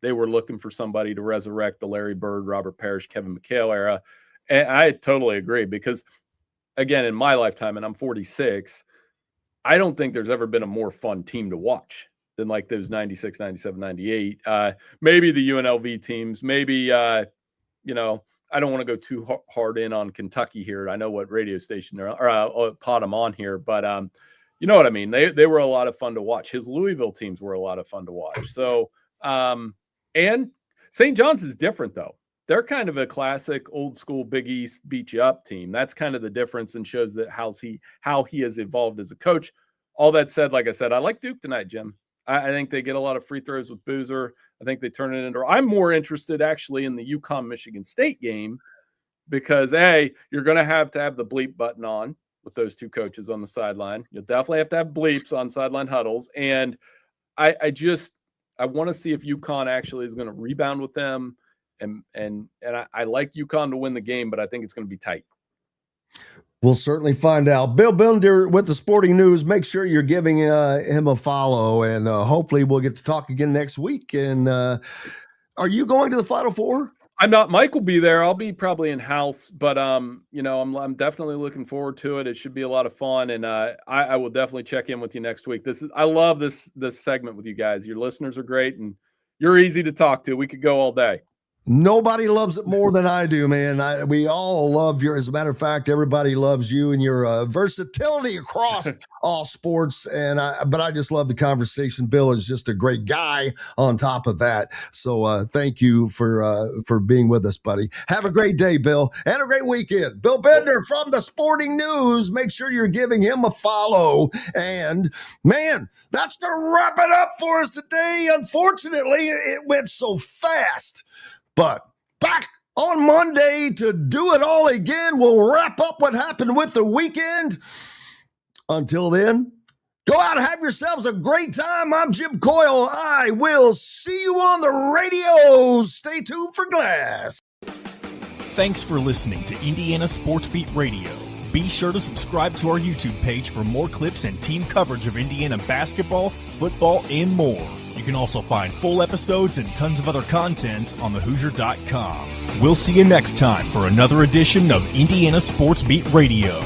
They were looking for somebody to resurrect the Larry Bird, Robert Parrish, Kevin McHale era. And I totally agree, because, again, in my lifetime, and I'm 46, I don't think there's ever been a more fun team to watch than like those 96, 97, 98. Maybe the UNLV teams, maybe, I don't want to go too hard in on Kentucky here. I know what radio station or pod I'm on here, but you know what I mean? They were a lot of fun to watch. His Louisville teams were a lot of fun to watch. So, and St. John's is different, though. They're kind of a classic old school Big East beat you up team. That's kind of the difference, and shows that how he has evolved as a coach. All that said, like I said, I like Duke tonight, Jim. I think they get a lot of free throws with Boozer. I think they turn it into. I'm more interested actually in the UConn-Michigan State game, because you're going to have the bleep button on with those two coaches on the sideline. You'll definitely have to have bleeps on sideline huddles, and I want to see if UConn actually is going to rebound with them. And I like UConn to win the game, but I think it's going to be tight. We'll certainly find out. Bill Bender with the Sporting News. Make sure you're giving him a follow, and hopefully we'll get to talk again next week. And Are you going to the Final Four? I'm not. Mike will be there. I'll be probably in house, but I'm definitely looking forward to it. It should be a lot of fun, and I will definitely check in with you next week. I love this segment with you guys. Your listeners are great, and you're easy to talk to. We could go all day. Nobody loves it more than I do, man. We all love as a matter of fact, everybody loves you and your versatility across all sports. But I just love the conversation. Bill is just a great guy on top of that. So thank you for being with us, buddy. Have a great day, Bill, and a great weekend. Bill Bender from the Sporting News. Make sure you're giving him a follow. And man, that's going to wrap it up for us today. Unfortunately, it went so fast. But back on Monday to do it all again. We'll wrap up what happened with the weekend. Until then, go out and have yourselves a great time. I'm Jim Coyle. I will see you on the radio. Stay tuned for Glass. Thanks for listening to Indiana Sports Beat Radio. Be sure to subscribe to our YouTube page for more clips and team coverage of Indiana basketball, football, and more. You can also find full episodes and tons of other content on thehoosier.com. We'll see you next time for another edition of Indiana Sports Beat Radio.